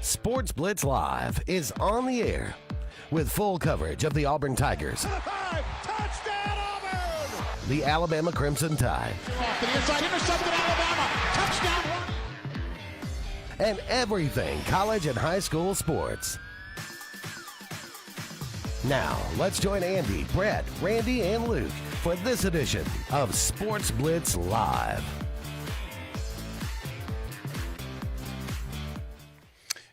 Sports Blitz Live is on the air with full coverage of the Auburn Tigers, Touchdown, Auburn! the Alabama Crimson Tide, Off to the inside, intercepted Alabama. Touchdown! and everything college and high school sports. Now, let's join Andy, Brett, Randy, and Luke for this edition of Sports Blitz Live.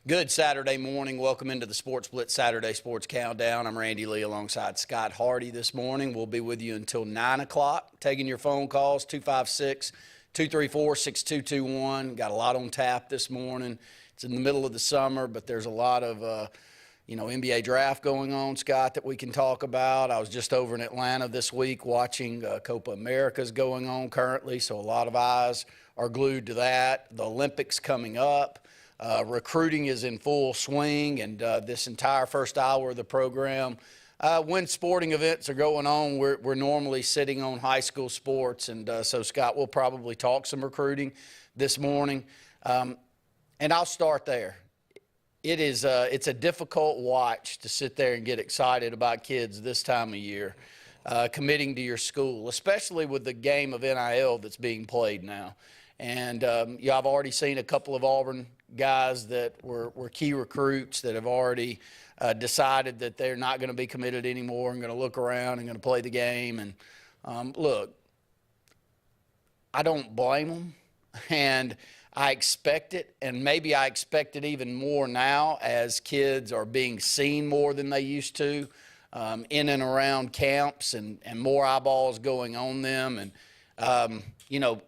Good Saturday morning. Welcome into the Sports Blitz Saturday Sports Countdown. I'm Randy Lee alongside Scott Hardy this morning. We'll be with you until 9 o'clock, taking your phone calls, 256-234-6221. Got a lot on tap this morning. It's in the middle of the summer, but there's a lot of, NBA draft going on, Scott, that we can talk about. I was just over in Atlanta this week watching Copa America's going on currently, so a lot of eyes are glued to that. The Olympics coming up. Recruiting is in full swing, and this entire first hour of the program, when sporting events are going on, we're normally sitting on high school sports, and so, Scott, we'll probably talk some recruiting this morning, and I'll start there. It's a difficult watch to sit there and get excited about kids this time of year committing to your school, especially with the game of NIL that's being played now. And I've already seen a couple of Auburn guys that were key recruits that have already decided that they're not going to be committed anymore and going to look around and going to play the game. And look, I don't blame them, and I expect it, and maybe I expect it even more now as kids are being seen more than they used to in and around camps, and more eyeballs going on them. And a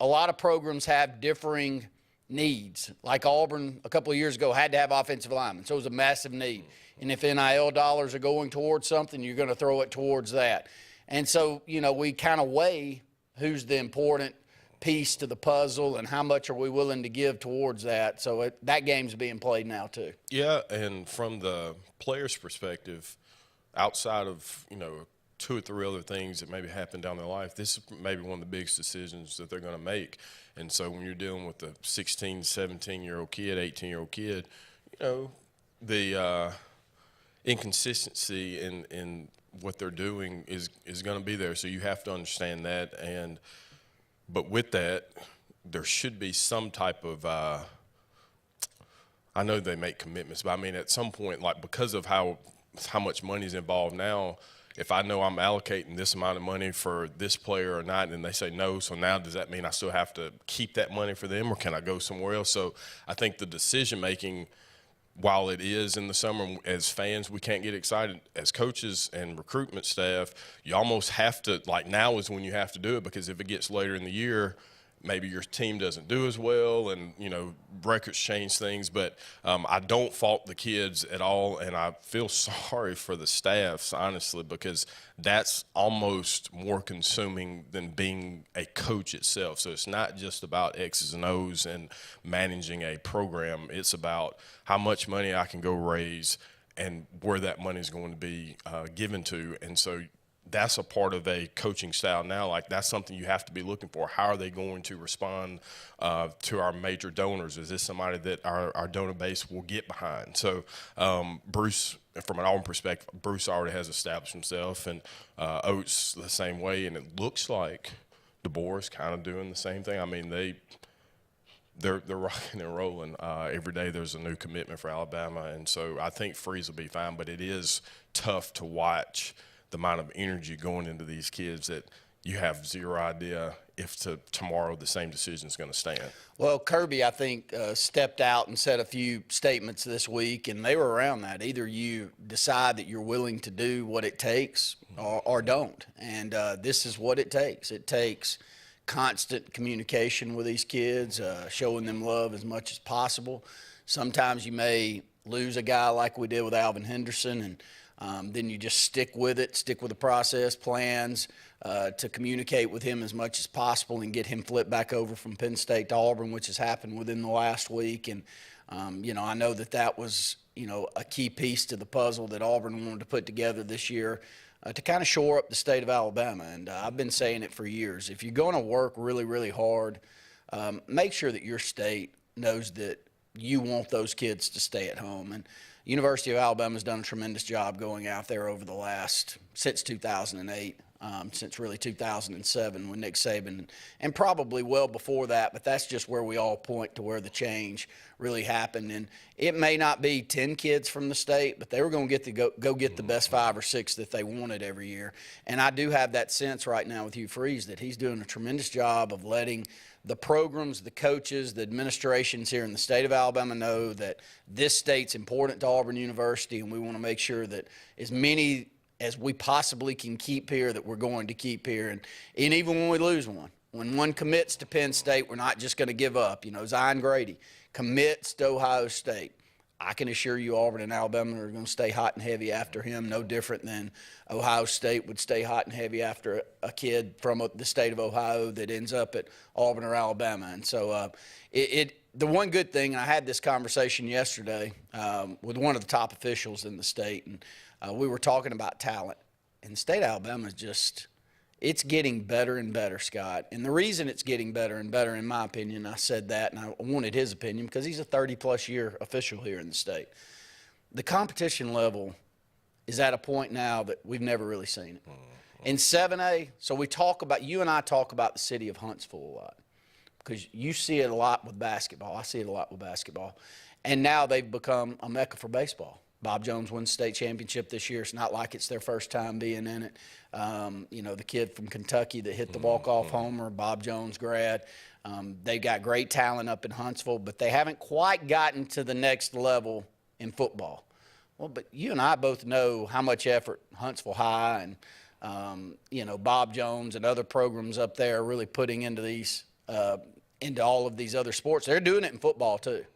lot of programs have differing needs. Like Auburn a couple of years ago had to have offensive linemen, so it was a massive need. And if NIL dollars are going towards something, you're going to throw it towards that. And so, we kind of weigh who's the important piece to the puzzle and how much are we willing to give towards that. So that game's being played now too. Yeah, and from the player's perspective, outside of, two or three other things that maybe happen down their life, this is maybe one of the biggest decisions that they're going to make. And so when you're dealing with a 16, 17-year-old kid, 18-year-old kid, the inconsistency in what they're doing is going to be there. So you have to understand that. But with that, there should be some type of I know they make commitments, but I mean at some point, like because of how much money is involved now, if I know I'm allocating this amount of money for this player or not, and they say no, so now does that mean I still have to keep that money for them, or can I go somewhere else? So I think the decision-making, while it is in the summer, as fans, we can't get excited. As coaches and recruitment staff, you almost have to, like now is when you have to do it, because if it gets later in the year, maybe your team doesn't do as well, and, records change things. But I don't fault the kids at all, and I feel sorry for the staffs, honestly, because that's almost more consuming than being a coach itself. So it's not just about X's and O's and managing a program. It's about how much money I can go raise and where that money is going to be given to. And so that's a part of a coaching style now. Like, that's something you have to be looking for. How are they going to respond to our major donors? Is this somebody that our donor base will get behind? So Bruce, from an Auburn perspective, Bruce already has established himself, and Oates the same way, and it looks like DeBoer is kind of doing the same thing. I mean, they're rocking and rolling. Every day there's a new commitment for Alabama, and so I think Freeze will be fine, but it is tough to watch the amount of energy going into these kids that you have zero idea if tomorrow the same decision is going to stand. Well, Kirby, I think, stepped out and said a few statements this week, and they were around that. Either you decide that you're willing to do what it takes or don't, and this is what it takes. It takes constant communication with these kids, showing them love as much as possible. Sometimes you may lose a guy like we did with Alvin Henderson, and then you just stick with it, stick with the process, plans to communicate with him as much as possible and get him flipped back over from Penn State to Auburn, which has happened within the last week. And, I know that was, a key piece to the puzzle that Auburn wanted to put together this year to kind of shore up the state of Alabama. And I've been saying it for years. If you're going to work really, really hard, make sure that your state knows that you want those kids to stay at home. And University of Alabama has done a tremendous job going out there over the since 2008. Since really 2007 when Nick Saban, and probably well before that, but that's just where we all point to where the change really happened. And it may not be 10 kids from the state, but they were going to go get the best 5 or 6 that they wanted every year. And I do have that sense right now with Hugh Freeze that he's doing a tremendous job of letting the programs, the coaches, the administrations here in the state of Alabama know that this state's important to Auburn University, and we want to make sure that as many as we possibly can keep here, that we're going to keep here. And even when we lose one, when one commits to Penn State, we're not just going to give up. Zion Grady commits to Ohio State. I can assure you Auburn and Alabama are going to stay hot and heavy after him, no different than Ohio State would stay hot and heavy after a kid from the state of Ohio that ends up at Auburn or Alabama. And so the one good thing, and I had this conversation yesterday with one of the top officials in the state, and we were talking about talent. And the state of Alabama is it's getting better and better, Scott. And the reason it's getting better and better, in my opinion, I said that, and I wanted his opinion because he's a 30-plus year official here in the state. The competition level is at a point now that we've never really seen it. In 7A, so you and I talk about the city of Huntsville a lot because you see it a lot with basketball. I see it a lot with basketball. And now they've become a mecca for baseball. Bob Jones wins the state championship this year. It's not like it's their first time being in it. The kid from Kentucky that hit the walk-off homer, Bob Jones grad. They got great talent up in Huntsville, but they haven't quite gotten to the next level in football. Well, but you and I both know how much effort Huntsville High and, Bob Jones and other programs up there are really putting into all of these other sports. They're doing it in football too.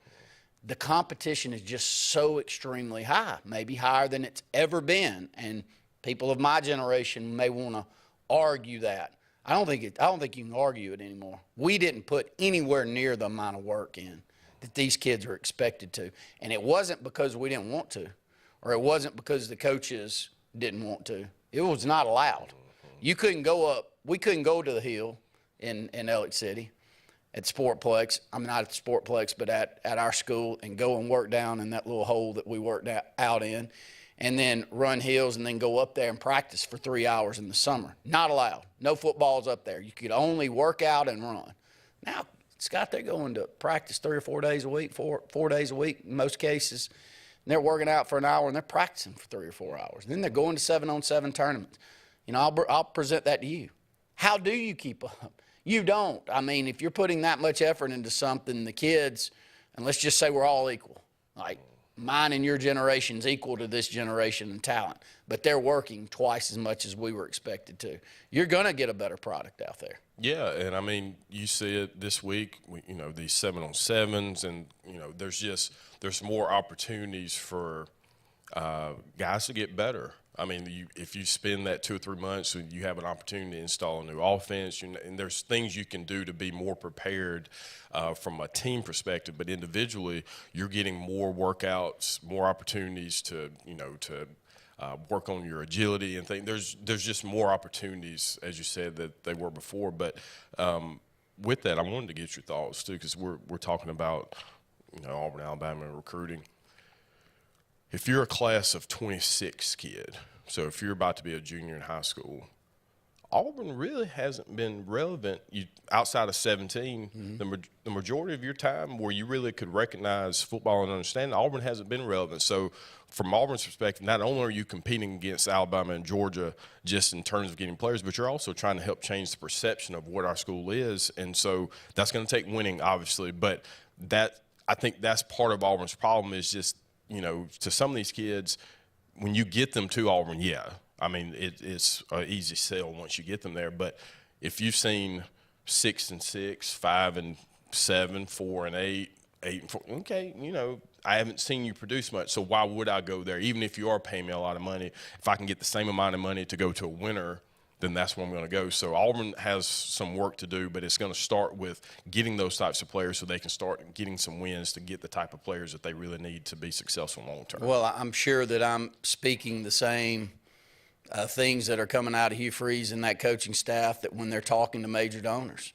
The competition is just so extremely high, maybe higher than it's ever been. And people of my generation may want to argue that. I don't think you can argue it anymore. We didn't put anywhere near the amount of work in that these kids are expected to. And it wasn't because we didn't want to, or it wasn't because the coaches didn't want to. It was not allowed. We couldn't go to the Hill in Elliott City at Sportplex. I'm not at the Sportplex, but at our school, and go and work down in that little hole that we worked out in, and then run hills and then go up there and practice for 3 hours in the summer. Not allowed. No footballs up there. You could only work out and run. Now, Scott, they're going to practice 3 or 4 days a week, four days a week in most cases. And they're working out for an hour, and they're practicing for 3 or 4 hours. And then they're going to 7-on-7 tournaments. I'll present that to you. How do you keep up? You don't. I mean, if you're putting that much effort into something, the kids, and let's just say we're all equal, like mine and your generation's equal to this generation in talent, but they're working twice as much as we were expected to. You're going to get a better product out there. Yeah, and I mean, you see it this week, these 7-on-7s, and, there's more opportunities for guys to get better. I mean, if you spend that 2 or 3 months and you have an opportunity to install a new offense, and there's things you can do to be more prepared from a team perspective, but individually, you're getting more workouts, more opportunities to work on your agility and things. There's just more opportunities, as you said, that they were before. But with that, I wanted to get your thoughts too, because we're talking about Auburn, Alabama recruiting. If you're a class of 26 kid, so if you're about to be a junior in high school, Auburn really hasn't been relevant outside of 17. Mm-hmm. The majority of your time where you really could recognize football and understand, Auburn hasn't been relevant. So from Auburn's perspective, not only are you competing against Alabama and Georgia just in terms of getting players, but you're also trying to help change the perception of what our school is. And so that's going to take winning, obviously. But I think that's part of Auburn's problem is just, to some of these kids, when you get them to Auburn, I mean, it's an easy sell once you get them there. But if you've seen 6-6, 5-7, 4-8, 8-4, okay, I haven't seen you produce much, so why would I go there? Even if you are paying me a lot of money, if I can get the same amount of money to go to a winner, then that's where I'm going to go. So Auburn has some work to do, but it's going to start with getting those types of players so they can start getting some wins to get the type of players that they really need to be successful long term. Well, I'm sure that I'm speaking the same things that are coming out of Hugh Freeze and that coaching staff that when they're talking to major donors.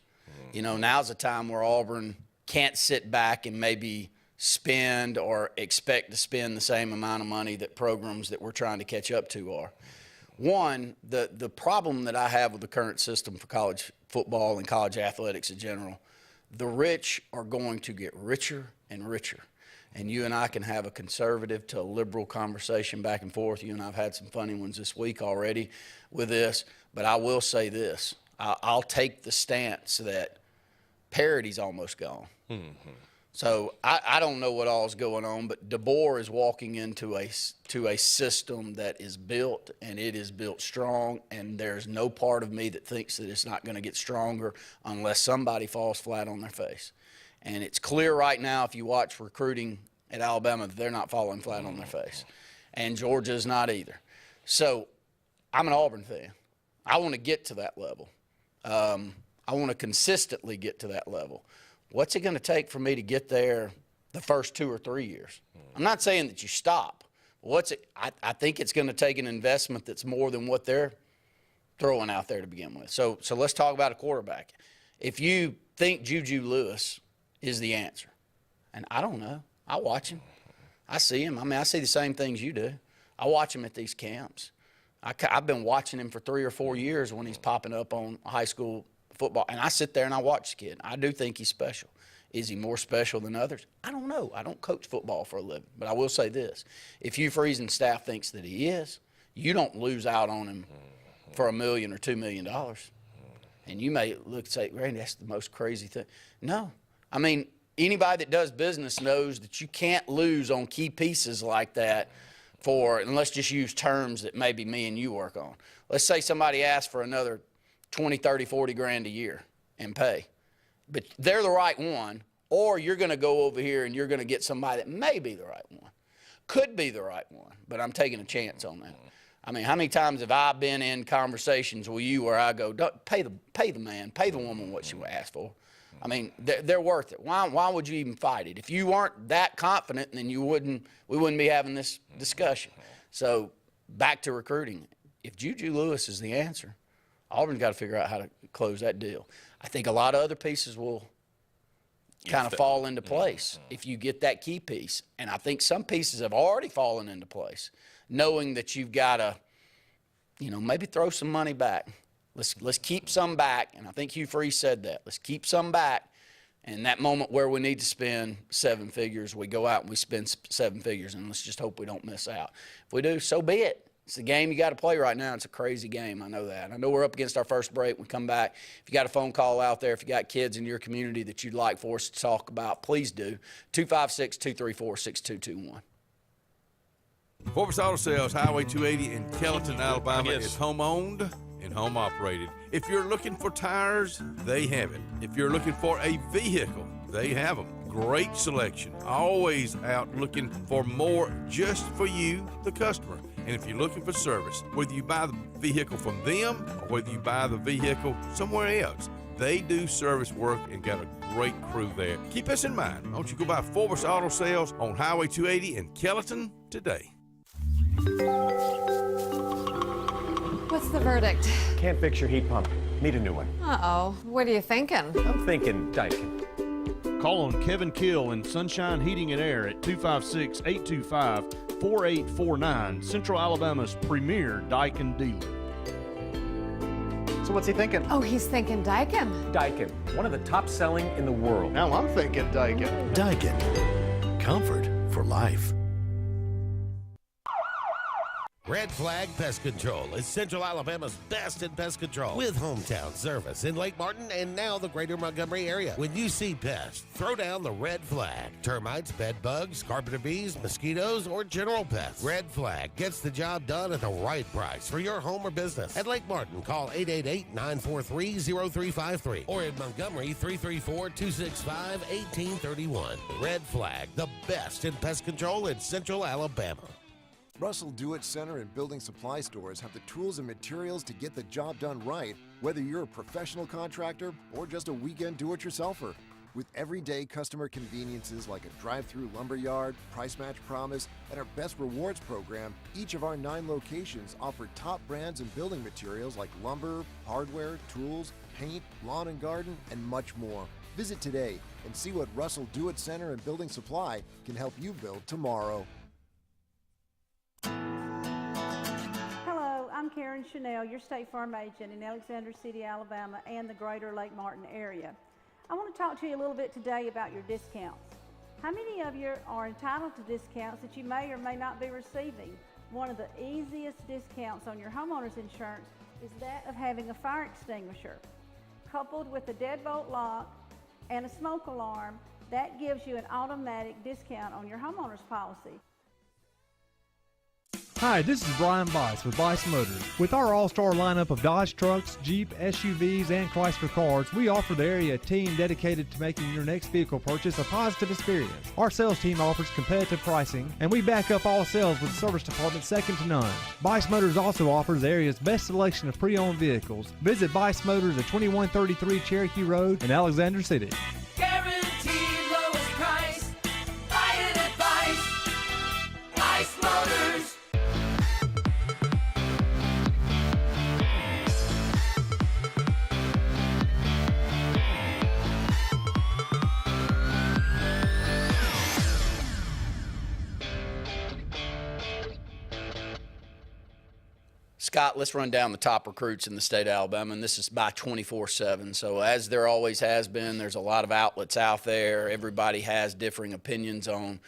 Mm-hmm. Now's a time where Auburn can't sit back and maybe spend or expect to spend the same amount of money that programs that we're trying to catch up to are. One, the problem that I have with the current system for college football and college athletics in general, the rich are going to get richer and richer. And you and I can have a conservative to a liberal conversation back and forth. You and I have had some funny ones this week already with this. But I will say this. I'll take the stance that parity's almost gone. Mm-hmm. So I don't know what all is going on, but DeBoer is walking into a system that is built, and it is built strong, and there's no part of me that thinks that it's not going to get stronger unless somebody falls flat on their face. And it's clear right now if you watch recruiting at Alabama that they're not falling flat on their face. And Georgia's not either. So I'm an Auburn fan. I want to get to that level. I want to consistently get to that level. What's it going to take for me to get there the first 2 or 3 years? I'm not saying that you stop. I think it's going to take an investment that's more than what they're throwing out there to begin with. So let's talk about a quarterback. If you think Juju Lewis is the answer, and I don't know. I watch him. I see him. I mean, I see the same things you do. I watch him at these camps. I've been watching him for 3 or 4 years when he's popping up on high school football, and I sit there and I watch the kid. I do think he's special. Is he more special than others? I don't know. I don't coach football for a living, but I will say this. If Hugh Freeze and staff thinks that he is, you don't lose out on him for $1 million or $2 million. And you may look and say, Randy, that's the most crazy thing. No. I mean, anybody that does business knows that you can't lose on key pieces like that and let's just use terms that maybe me and you work on. Let's say somebody asks for another 20, 30, 40 grand a year and pay. But they're the right one, or you're going to go over here and you're going to get somebody that may be the right one. Could be the right one, but I'm taking a chance on that. I mean, how many times have I been in conversations with you where I go, pay the man, pay the woman what she asked for? I mean, they're worth it. Why would you even fight it? If you weren't that confident, then we wouldn't be having this discussion. So back to recruiting. If Juju Lewis is the answer, Auburn's got to figure out how to close that deal. I think a lot of other pieces will kind of fall into place if you get that key piece. And I think some pieces have already fallen into place, knowing that you've got to, maybe throw some money back. Let's keep some back, and I think Hugh Freeze said that. Let's keep some back, and that moment where we need to spend 7 figures, we go out and we spend 7 figures, and let's just hope we don't miss out. If we do, so be it. It's the game you got to play right now. It's a crazy game. I know that. I know we're up against our first break. When we come back, if you got a phone call out there, if you got kids in your community that you'd like for us to talk about, please do. 256-234-6221. Sportz Auto Sales, Highway 280 in Kellyton, Alabama, is home-owned and home-operated. If you're looking for tires, they have it. If you're looking for a vehicle, they have them. Great selection. Always out looking for more just for you, the customer. And if you're looking for service, whether you buy the vehicle from them or whether you buy the vehicle somewhere else, they do service work and got a great crew there. Keep us in mind. Don't you go by Sportz Auto Sales on Highway 280 in Kellyton today. What's the verdict? Can't fix your heat pump. Need a new one. Uh-oh. What are you thinking? I'm thinking Daikin. Call on Kevin Kill in Sunshine Heating and Air at 256-825-4849, Central Alabama's premier Daikin dealer. So what's he thinking? Oh, he's thinking Daikin. Daikin, one of the top selling in the world. Now I'm thinking Daikin. Daikin. Comfort for life. Red Flag Pest Control is Central Alabama's best in pest control, with hometown service in Lake Martin and now the greater Montgomery area. When you see pests, throw down the red flag. Termites, bed bugs, carpenter bees, mosquitoes, or general pests. Red Flag gets the job done at the right price for your home or business. At Lake Martin, call 888-943-0353 or in Montgomery, 334-265-1831. Red Flag, the best in pest control in Central Alabama. Russell Do-It Center and building supply stores have the tools and materials to get the job done right, whether you're a professional contractor or just a weekend do-it-yourselfer. With everyday customer conveniences like a drive-through lumberyard, price match promise, and our Best Rewards program, each of our 9 locations offer top brands and building materials like lumber, hardware, tools, paint, lawn and garden, and much more. Visit today and see what Russell Do-It Center and Building Supply can help you build tomorrow. Hello, I'm Karen Chanel, your State Farm agent in Alexander City, Alabama, and the greater Lake Martin area. I want to talk to you a little bit today about your discounts. How many of you are entitled to discounts that you may or may not be receiving? One of the easiest discounts on your homeowner's insurance is that of having a fire extinguisher. Coupled with a deadbolt lock and a smoke alarm, that gives you an automatic discount on your homeowner's policy. Hi, this is Brian Bice with Bice Motors. With our all-star lineup of Dodge trucks, Jeep, SUVs, and Chrysler cars, we offer the area a team dedicated to making your next vehicle purchase a positive experience. Our sales team offers competitive pricing, and we back up all sales with a service department second to none. Bice Motors also offers the area's best selection of pre-owned vehicles. Visit Bice Motors at 2133 Cherokee Road in Alexander City. Guaranteed lowest price. Buy it at Bice. Bice Motors. Scott, let's run down the top recruits in the state of Alabama, and this is by 24/7. So as there always has been, there's a lot of outlets out there. Everybody has differing opinions on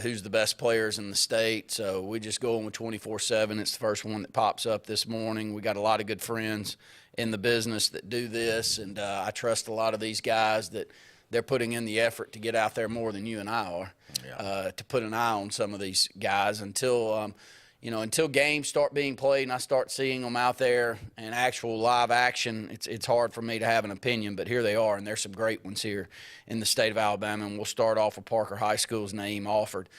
who's the best players in the state. So we just go on with 24/7. It's the first one that pops up this morning. We got a lot of good friends in the business that do this, and I trust a lot of these guys that they're putting in the effort to get out there more than you and I are, to put an eye on some of these guys until until games start being played and I start seeing them out there in actual live action, it's hard for me to have an opinion, but here they are, and there's some great ones here in the state of Alabama, and we'll start off with Parker High School's Naeem Alford.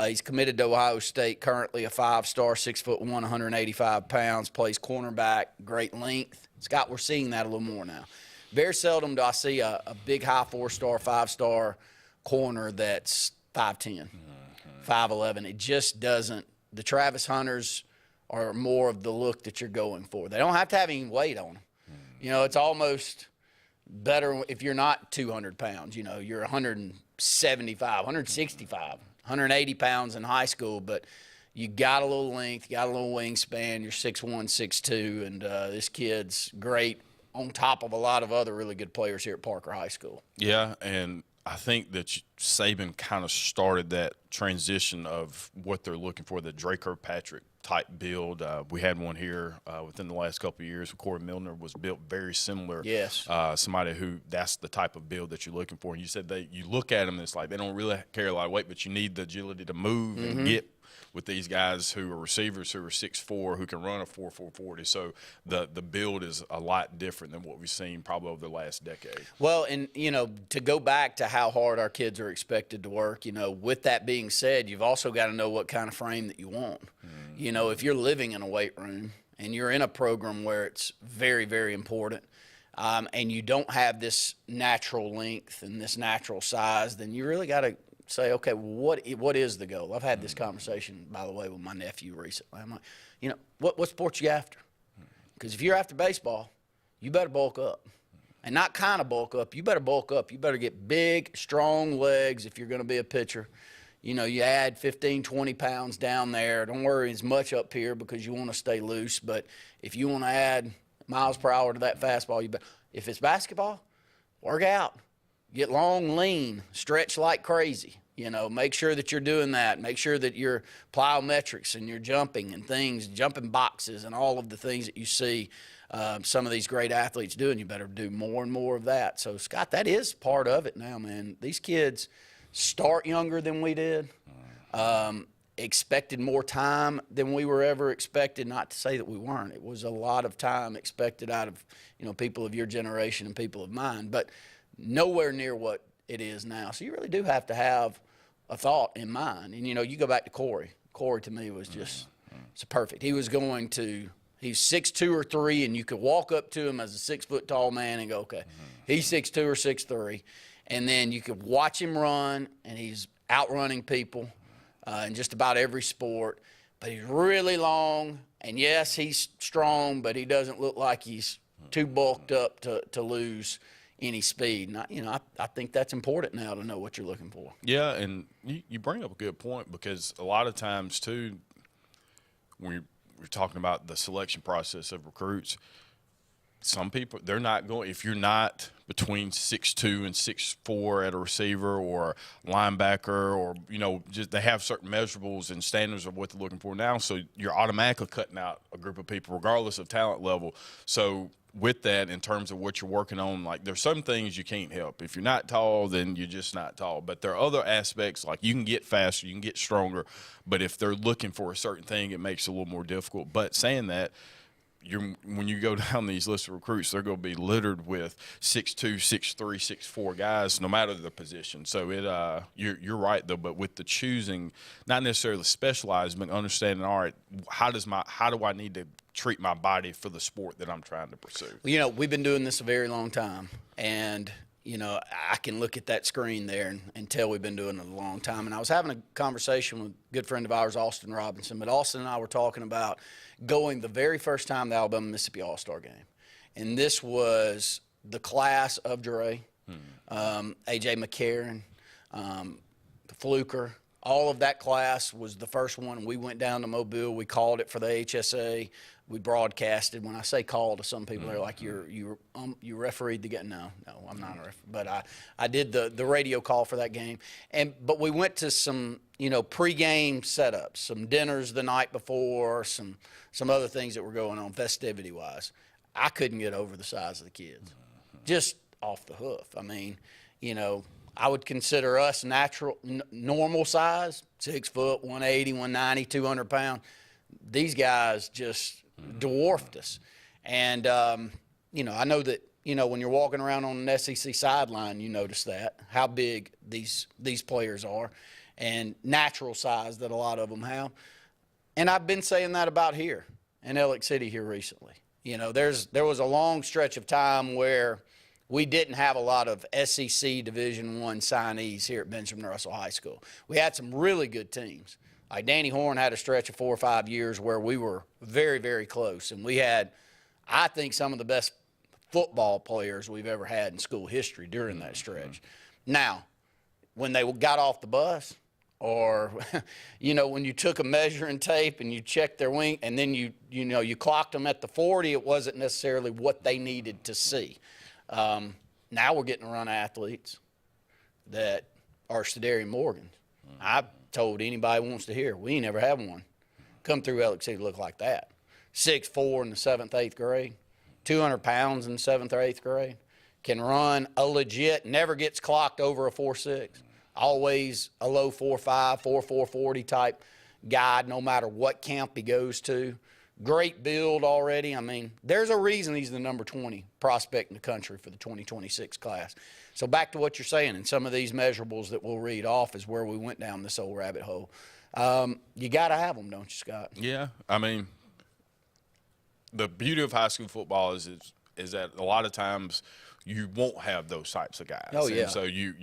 He's committed to Ohio State, currently a 5-star, 6'1", 185 pounds, plays cornerback, great length. Scott, we're seeing that a little more now. Very seldom do I see a big high 4-star, 5-star corner that's 5'10", 5'11". It just doesn't. The Travis Hunters are more of the look that you're going for. They don't have to have any weight on them. You know, it's almost better if you're not 200 pounds. You know, you're 175, 165, 180 pounds in high school, but you got a little length, you got a little wingspan, you're 6'1", 6'2", and this kid's great on top of a lot of other really good players here at Parker High School. Yeah, and I think that Saban kind of started that transition of what they're looking for, the Dre Kirkpatrick type build. We had one here within the last couple of years. Corey Milner was built very similar. Yes. Somebody who that's the type of build that you're looking for. And you said you look at them and it's like they don't really carry a lot of weight, but you need the agility to move and get with these guys who are receivers who are 6'4", who can run a 4.40. So the build is a lot different than what we've seen probably over the last decade. Well, and, to go back to how hard our kids are expected to work, with that being said, you've also got to know what kind of frame that you want. If you're living in a weight room and you're in a program where it's very, very important, and you don't have this natural length and this natural size, then you really got to say, okay, what is the goal? I've had this conversation, by the way, with my nephew recently. I'm like, what sport you after? Because if you're after baseball, you better bulk up. And not kind of bulk up. You better bulk up. You better get big, strong legs if you're going to be a pitcher. You add 15, 20 pounds down there. Don't worry as much up here because you want to stay loose. But if you want to add miles per hour to that fastball, you better. If it's basketball, work out. Get long, lean, stretch like crazy. Make sure that you're doing that. Make sure that your plyometrics and your jumping and things, jumping boxes and all of the things that you see some of these great athletes doing, you better do more and more of that. So, Scott, that is part of it now, man. These kids start younger than we did, expected more time than we were ever expected. Not to say that we weren't. It was a lot of time expected out of, people of your generation and people of mine. But nowhere near what it is now. So you really do have to have a thought in mind. And, you go back to Corey. Corey, to me, was just it's perfect. He's 6'2" or 3", and you could walk up to him as a 6-foot tall man and go, okay, he's 6'2" or 6'3". And then you could watch him run, and he's outrunning people in just about every sport. But he's really long, and, yes, he's strong, but he doesn't look like he's too bulked up to lose any speed. And I think that's important now to know what you're looking for. Yeah, and you bring up a good point, because a lot of times too, when we're talking about the selection process of recruits, some people, they're not going, if you're not between 6'2" and 6'4" at a receiver or linebacker, or, just they have certain measurables and standards of what they're looking for now. So you're automatically cutting out a group of people regardless of talent level. So with that, in terms of what you're working on, like, there's some things you can't help. If you're not tall, then you're just not tall. But there are other aspects, like you can get faster, you can get stronger. But if they're looking for a certain thing, it makes it a little more difficult. But saying that, when you go down these lists of recruits, they're going to be littered with 6'2", 6'3", 6'4" guys, no matter the position. So you're right though. But with the choosing, not necessarily specialized, but understanding, all right, how do I need to treat my body for the sport that I'm trying to pursue? Well, we've been doing this a very long time, and I can look at that screen there and tell we've been doing it a long time. And I was having a conversation with a good friend of ours, Austin Robinson, but Austin and I were talking about going the very first time the Alabama-Mississippi All-Star game. And this was the class of Dre, A.J. McCarron, Fluker. All of that class was the first one. We went down to Mobile. We called it for the AHSAA. We broadcasted. When I say call to some people, they're like, you refereed the game. No, I'm not a referee. But I did the radio call for that game. But we went to some, pregame setups, some dinners the night before, some other things that were going on festivity-wise. I couldn't get over the size of the kids, just off the hoof. I mean, I would consider us normal size, 6 foot, 180, 190, 200 pounds. These guys just dwarfed us. And, I know that, when you're walking around on an SEC sideline, you notice that, how big these players are, and natural size that a lot of them have. And I've been saying that about here in Ellick City here recently. There was a long stretch of time where we didn't have a lot of SEC Division I signees here at Benjamin Russell High School. We had some really good teams. Like Danny Horn had a stretch of 4 or 5 years where we were very, very close. And we had, I think, some of the best football players we've ever had in school history during that stretch. Now, when they got off the bus, or, when you took a measuring tape and you checked their wing and then you clocked them at the 40, it wasn't necessarily what they needed to see. Now we're getting to run athletes that are Stadarian Morgans. I've told anybody who wants to hear, we ain't never had one come through Ellick City look like that. 6'4" in the 7th, 8th grade, 200 pounds in the 7th or 8th grade, can run a legit, never gets clocked over a 4.6, always a low 4.5, 4.40 type guy no matter what camp he goes to. Great build already. I mean, there's a reason he's the number 20 prospect in the country for the 2026 class. So back to what you're saying, and some of these measurables that we'll read off is where we went down this old rabbit hole. You got to have them, don't you, Scott? Yeah. I mean, the beauty of high school football is that a lot of times you won't have those types of guys. Oh, yeah. And so you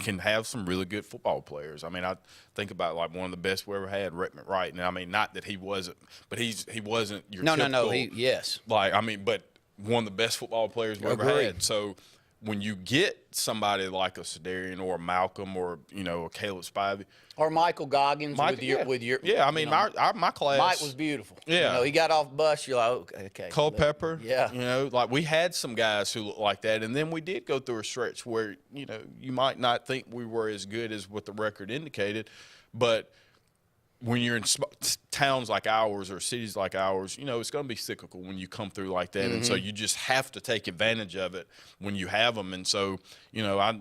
can have some really good football players. I mean, I think about like one of the best we ever had, Rick McWright. And I mean, not that he wasn't, but he wasn't your typical. No. Yes. Like, I mean, but one of the best football players we ever had. So when you get somebody like a Stadarian or a Malcolm or, a Caleb Spivey. Or Michael Goggins with your Yeah, I mean, my class. Mike was beautiful. Yeah. He got off the bus, you're like, okay. Culpepper. Yeah. Like we had some guys who looked like that. And then we did go through a stretch where, you might not think we were as good as what the record indicated. But when you're in towns like ours or cities like ours, it's going to be cyclical when you come through like that. Mm-hmm. And so you just have to take advantage of it when you have them. And so, we're not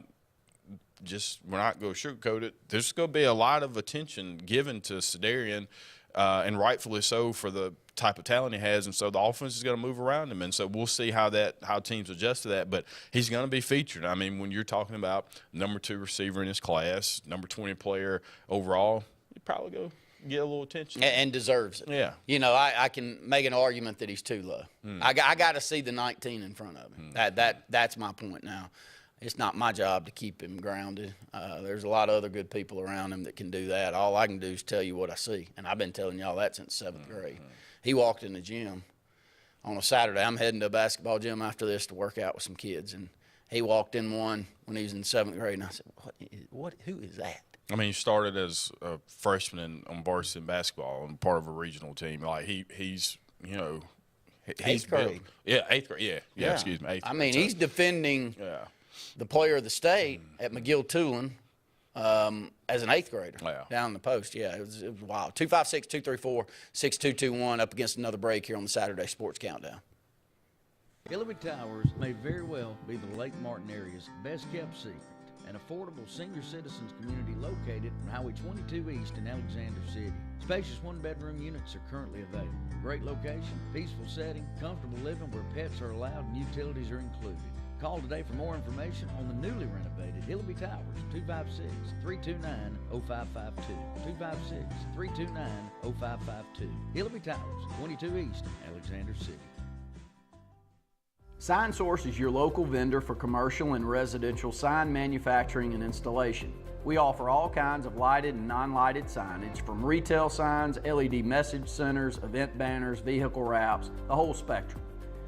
going to sugarcoat it. There's going to be a lot of attention given to Stadarian, and rightfully so for the type of talent he has. And so the offense is going to move around him. And so we'll see how teams adjust to that. But he's going to be featured. I mean, when you're talking about number 2 receiver in his class, number 20 player overall, you probably go get a little attention. And deserves it. Yeah. I can make an argument that he's too low. I got to see the 19 in front of him. That's my point now. It's not my job to keep him grounded. There's a lot of other good people around him that can do that. All I can do is tell you what I see, and I've been telling y'all that since 7th grade. He walked in the gym on a Saturday. I'm heading to a basketball gym after this to work out with some kids, and He walked in one when he was in 7th grade, and I said, who is that? I mean, he started as a freshman on varsity basketball and part of a regional team. Like he's built. Yeah, 8th grade. Yeah. Excuse me. 8th I mean, he's defending the player of the state at McGill-Tulane as an 8th grader down the post. Yeah, it was wild. 256-234-6221 up against another break here on the Saturday Sports Countdown. Hillary Towers may very well be the Lake Martin area's best-kept secret. An affordable senior citizens community located on Highway 22 East in Alexander City. Spacious one-bedroom units are currently available. Great location, peaceful setting, comfortable living where pets are allowed and utilities are included. Call today for more information on the newly renovated Hillary Towers, 256-329-0552. 256-329-0552. Hillary Towers, 22 East, Alexander City. Sign Source is your local vendor for commercial and residential sign manufacturing and installation. We offer all kinds of lighted and non-lighted signage, from retail signs, LED message centers, event banners, vehicle wraps, the whole spectrum.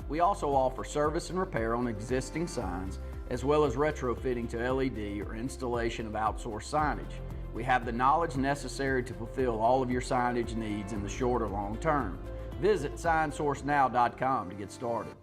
We also offer service and repair on existing signs, as well as retrofitting to LED or installation of outsourced signage. We have the knowledge necessary to fulfill all of your signage needs in the short or long term. Visit signsourcenow.com to get started.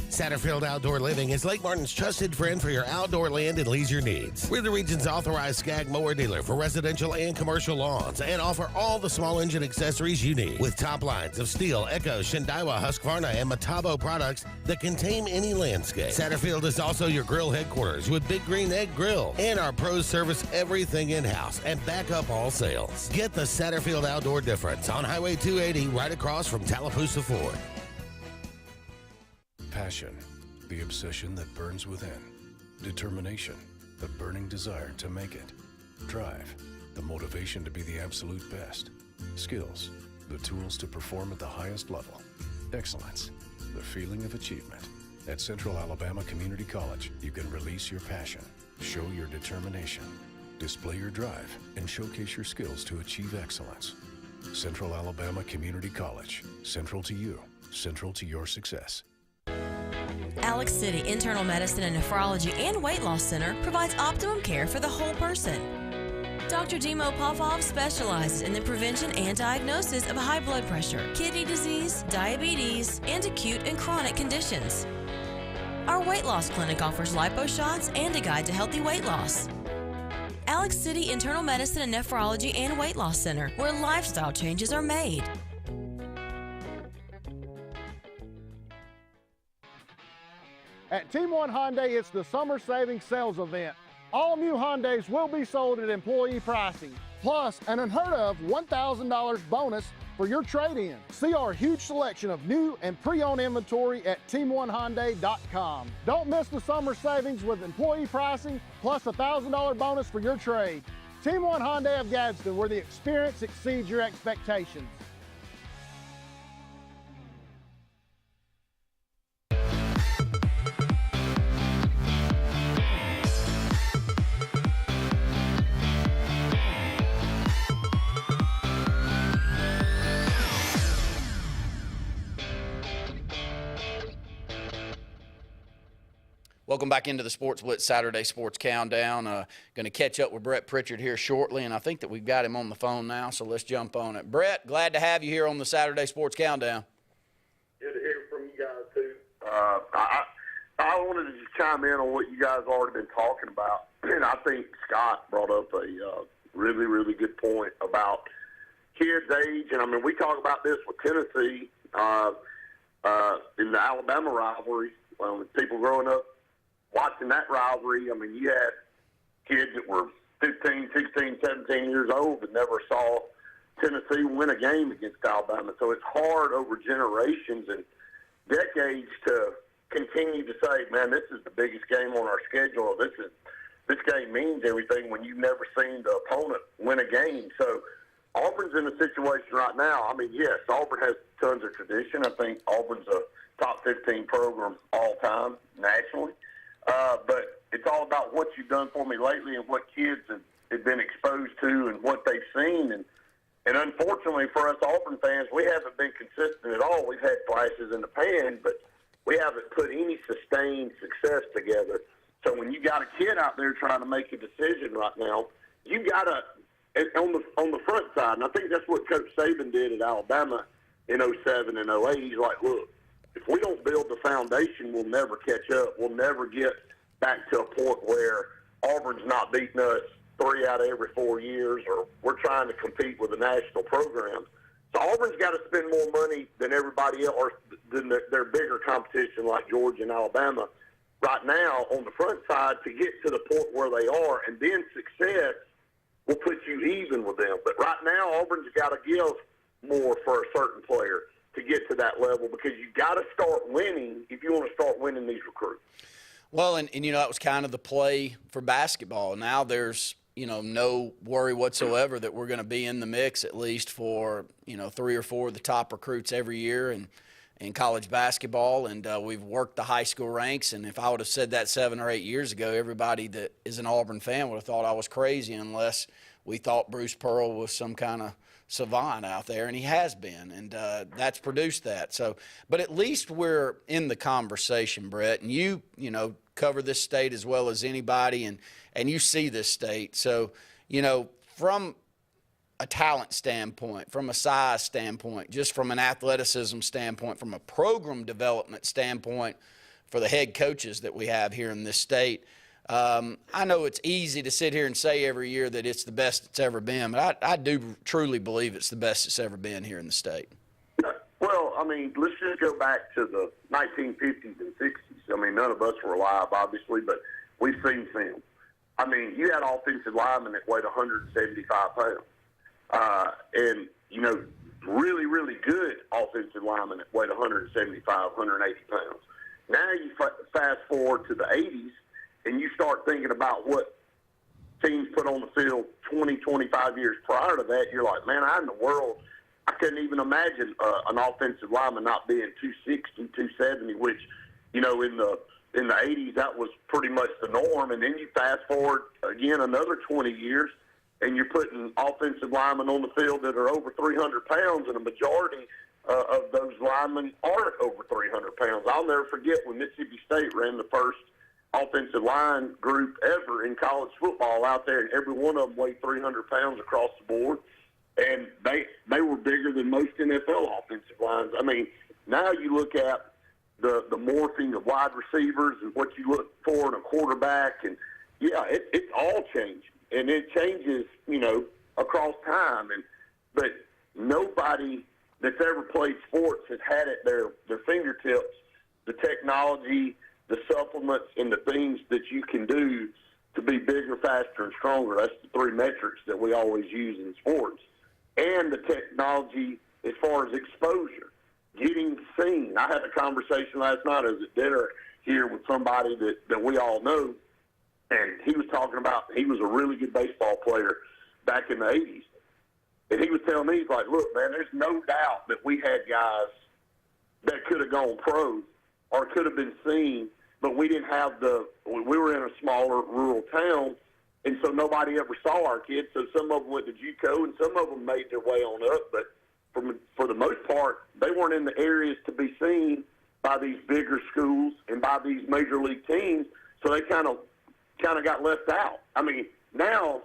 Satterfield Outdoor Living is Lake Martin's trusted friend for your outdoor land and leisure needs. We're the region's authorized Skag mower dealer for residential and commercial lawns and offer all the small engine accessories you need with top lines of Steel, Echo, Shindaiwa, Husqvarna, and Metabo products that can tame any landscape. Satterfield is also your grill headquarters with Big Green Egg Grill, and our pros service everything in-house and back up all sales. Get the Satterfield Outdoor difference on Highway 280 right across from Tallapoosa Ford. Passion, the obsession that burns within. Determination, the burning desire to make it. Drive, the motivation to be the absolute best. Skills, the tools to perform at the highest level. Excellence, the feeling of achievement. At Central Alabama Community College, you can release your passion, show your determination, display your drive, and showcase your skills to achieve excellence. Central Alabama Community College, central to you, central to your success. Alex City Internal Medicine and Nephrology and Weight Loss Center provides optimum care for the whole person. Dr. Dimo Popov specializes in the prevention and diagnosis of high blood pressure, kidney disease, diabetes, and acute and chronic conditions. Our weight loss clinic offers lipo shots and a guide to healthy weight loss. Alex City Internal Medicine and Nephrology and Weight Loss Center, where lifestyle changes are made. At Team One Hyundai, it's the Summer Savings Sales Event. All new Hyundais will be sold at employee pricing, plus an unheard of $1,000 bonus for your trade-in. See our huge selection of new and pre-owned inventory at team1hyundai.com. Don't miss the summer savings with employee pricing, plus a $1,000 bonus for your trade. Team One Hyundai of Gadsden, where the experience exceeds your expectations. Welcome back into the Sports Blitz Saturday Sports Countdown. Going to catch up with Brett Pritchard here shortly, and I think that we've got him on the phone now, so let's jump on it. Brett, glad to have you here on the Saturday Sports Countdown. Good to hear from you guys, too. I wanted to just chime in on what you guys already been talking about, and I think Scott brought up a really, really good point about kids' age. And, I mean, we talk about this with Tennessee in the Alabama rivalry. People growing up watching that rivalry, I mean, you had kids that were 15, 16, 17 years old that never saw Tennessee win a game against Alabama. So it's hard over generations and decades to continue to say, man, this is the biggest game on our schedule. This game means everything when you've never seen the opponent win a game. So Auburn's in a situation right now. I mean, yes, Auburn has tons of tradition. I think Auburn's a top 15 program all time nationally. But it's all about what you've done for me lately and what kids have been exposed to and what they've seen. And unfortunately for us Auburn fans, we haven't been consistent at all. We've had flashes in the pan, but we haven't put any sustained success together. So when you got a kid out there trying to make a decision right now, you got to on the front side, and I think that's what Coach Saban did at Alabama in 07 and 08. He's like, look, if we don't build the foundation, we'll never catch up. We'll never get back to a point where Auburn's not beating us 3 out of every 4 years, or we're trying to compete with a national program. So Auburn's got to spend more money than everybody else, or than their bigger competition like Georgia and Alabama right now on the front side to get to the point where they are, and then success will put you even with them. But right now, Auburn's got to give more for a certain player to get to that level, because you got to start winning if you want to start winning these recruits. Well, and you know, that was kind of the play for basketball. Now there's, you know, no worry whatsoever that we're going to be in the mix at least for, you know, 3 or 4 of the top recruits every year in college basketball. And we've worked the high school ranks. And if I would have said that 7 or 8 years ago, everybody that is an Auburn fan would have thought I was crazy, unless we thought Bruce Pearl was some kind of savant out there, and he has been, and that's produced that. So, but at least we're in the conversation, Brett, and you know, cover this state as well as anybody, and you see this state. So, you know, from a talent standpoint, from a size standpoint, just from an athleticism standpoint, from a program development standpoint for the head coaches that we have here in this state, I know it's easy to sit here and say every year that it's the best it's ever been, but I do truly believe it's the best it's ever been here in the state. Well, I mean, let's just go back to the 1950s and 60s. I mean, none of us were alive, obviously, but we've seen film. I mean, you had offensive linemen that weighed 175 pounds. And, you know, really, really good offensive linemen that weighed 175, 180 pounds. Now you fast forward to the 80s, and you start thinking about what teams put on the field 20, 25 years prior to that, you're like, man, how in the world, I couldn't even imagine an offensive lineman not being 260, 270, which, you know, in the 80s, that was pretty much the norm. And then you fast forward again another 20 years, and you're putting offensive linemen on the field that are over 300 pounds, and a majority of those linemen aren't over 300 pounds. I'll never forget when Mississippi State ran the first offensive line group ever in college football out there, and every one of them weighed 300 pounds across the board, and they were bigger than most NFL offensive lines. I mean, now you look at the morphing of wide receivers and what you look for in a quarterback, and yeah, it's all changing, and it changes, you know, across time. But nobody that's ever played sports has had at their fingertips the technology, the supplements, and the things that you can do to be bigger, faster, and stronger. That's the 3 metrics that we always use in sports. And the technology as far as exposure, getting seen. I had a conversation last night. I was at dinner here with somebody that we all know, and he was talking about he was a really good baseball player back in the 80s. And he was telling me, he's like, look, man, there's no doubt that we had guys that could have gone pro or could have been seen, but we didn't have we were in a smaller rural town, and so nobody ever saw our kids. So some of them went to JUCO, and some of them made their way on up. But for the most part, they weren't in the areas to be seen by these bigger schools and by these major league teams. So they kind of got left out. I mean, now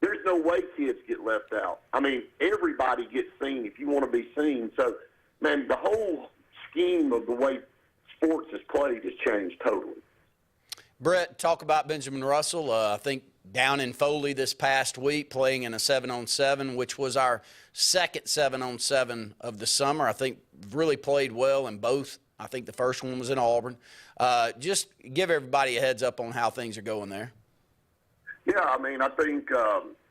there's no way kids get left out. I mean, everybody gets seen if you want to be seen. So, man, the whole scheme of the way sports is played has changed totally. Brett, talk about Benjamin Russell. I think down in Foley this past week playing in a 7-on-7, which was our second 7-on-7 of the summer. I think really played well in both. I think the first one was in Auburn. Just give everybody a heads up on how things are going there. Yeah, I mean, I think,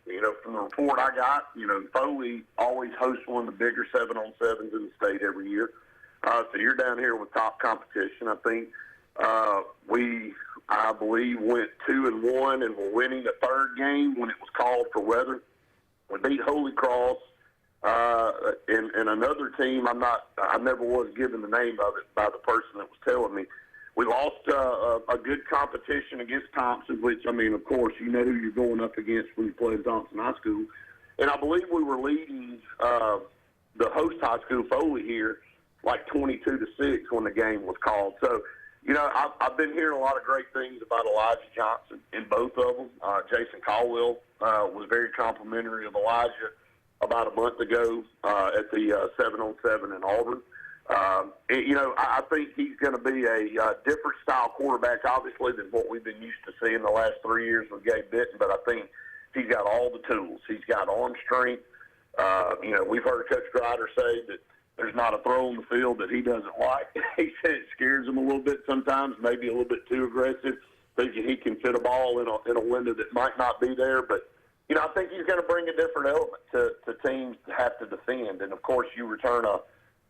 you know, from the report I got, you know, Foley always hosts one of the bigger 7-on-7s in the state every year. So you're down here with top competition. I think I believe, went 2-1 and were winning the 3rd game when it was called for weather. We beat Holy Cross and another team. I never was given the name of it by the person that was telling me. We lost a good competition against Thompson, which, I mean, of course, you know who you're going up against when you play in Thompson High School. And I believe we were leading the host high school, Foley, here like 22-6 when the game was called. So, you know, I've been hearing a lot of great ththings about Elijah Johnson in both of them. Jason Caldwell was very complimentary of Elijah about a month ago at the 7-on-7 in Auburn. You know, I think he's going to be a different style quarterback, obviously, than what we've been used to seeing the last 3 years with Gabe Bitton, but I think he's got all the tools. He's got arm strength. You know, we've heard Coach Grider say that there's not a throw on the field that he doesn't like. He said it scares him a little bit sometimes, maybe a little bit too aggressive, thinking he can fit a ball in a window that might not be there. But, you know, I think he's going to bring a different element to teams that have to defend. And, of course, you return a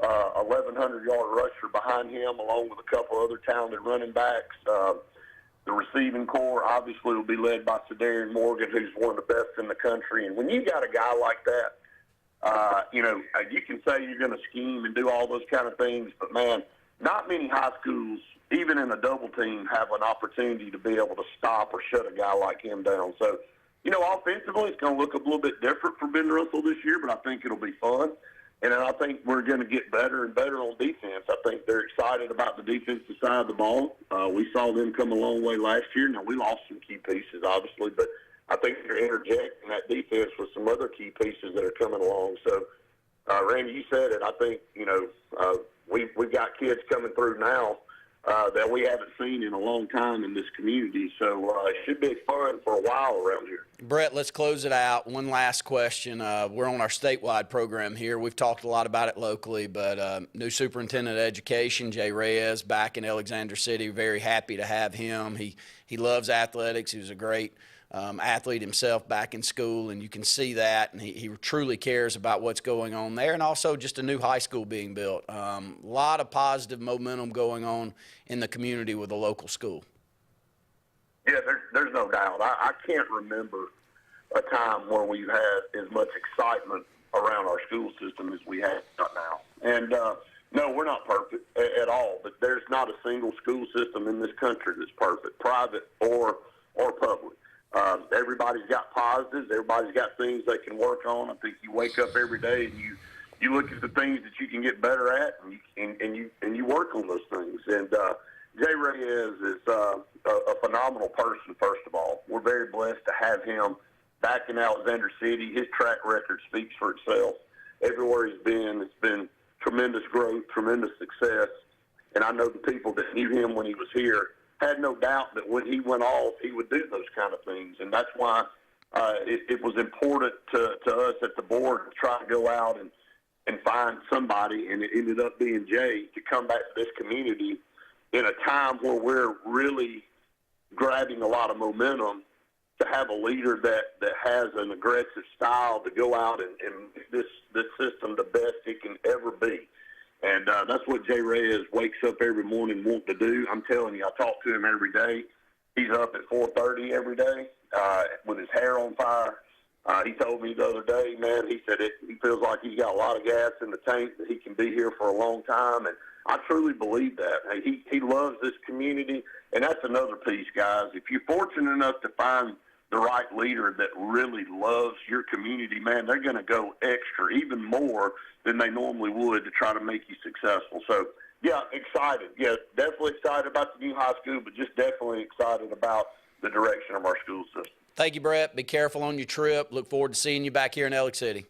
1,100-yard rusher behind him along with a couple other talented running backs. The receiving core obviously will be led by Cedarian Morgan, who's one of the best in the country. And when you got a guy like that, you know, you can say you're going to scheme and do all those kind of things, but, man, not many high schools, even in a double team, have an opportunity to be able to stop or shut a guy like him down. So, you know, offensively, it's going to look a little bit different for Ben Russell this year, but I think it'll be fun. And then I think we're going to get better and better on defense. I think they're excited about the defensive side of the ball. We saw them come a long way last year. Now, we lost some key pieces, obviously, but I think they're interjecting that defense with some other key pieces that are coming along. So, Randy, you said it. I think, you know, we've got kids coming through now that we haven't seen in a long time in this community. So it should be fun for a while around here. Brett, let's close it out. One last question. We're on our statewide program here. We've talked a lot about it locally, but new superintendent of education, Jay Reyes, back in Alexander City. Very happy to have him. He loves athletics. He was a great athlete himself back in school, and you can see that, and he truly cares about what's going on there, and also just a new high school being built. A lot of positive momentum going on in the community with a local school. Yeah, there's no doubt. I can't remember a time where we've had as much excitement around our school system as we have right now. And no, we're not perfect at all, but there's not a single school system in this country that's perfect, private or public. Everybody's got positives. Everybody's got things they can work on. I think you wake up every day and you look at the things that you can get better at, and you work on those things. And Jay Reyes is a phenomenal person. First of all, we're very blessed to have him back in Alexander City. His track record speaks for itself. Everywhere he's been, it's been tremendous growth, tremendous success. And I know the people that knew him when he was here had no doubt that when he went off, he would do those kind of things. And that's why it was important to us at the board to try to go out and find somebody, and it ended up being Jay, to come back to this community in a time where we're really grabbing a lot of momentum, to have a leader that has an aggressive style to go out and make this system the best it can ever be. And that's what Jay Reyes wakes up every morning wanting to do. I'm telling you, I talk to him every day. He's up at 4:30 every day with his hair on fire. He told me the other day, man, he said he feels like he's got a lot of gas in the tank, that he can be here for a long time. And I truly believe that. He loves this community, and that's another piece, guys. If you're fortunate enough to find the right leader that really loves your community, man, they're going to go extra, even more than they normally would, to try to make you successful. So, yeah, excited. Yeah, definitely excited about the new high school, but just definitely excited about the direction of our school system. Thank you, Brett. Be careful on your trip. Look forward to seeing you back here in Alex City.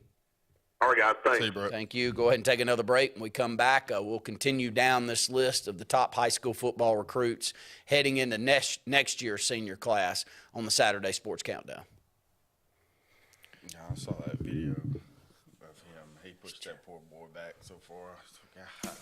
All right, guys. Thanks. See you, Brett. Thank you. Go ahead and take another break. When we come back, we'll continue down this list of the top high school football recruits heading into next year's senior class on the Saturday Sports Countdown. Yeah, I saw that video of him. He pushed that poor boy back so far.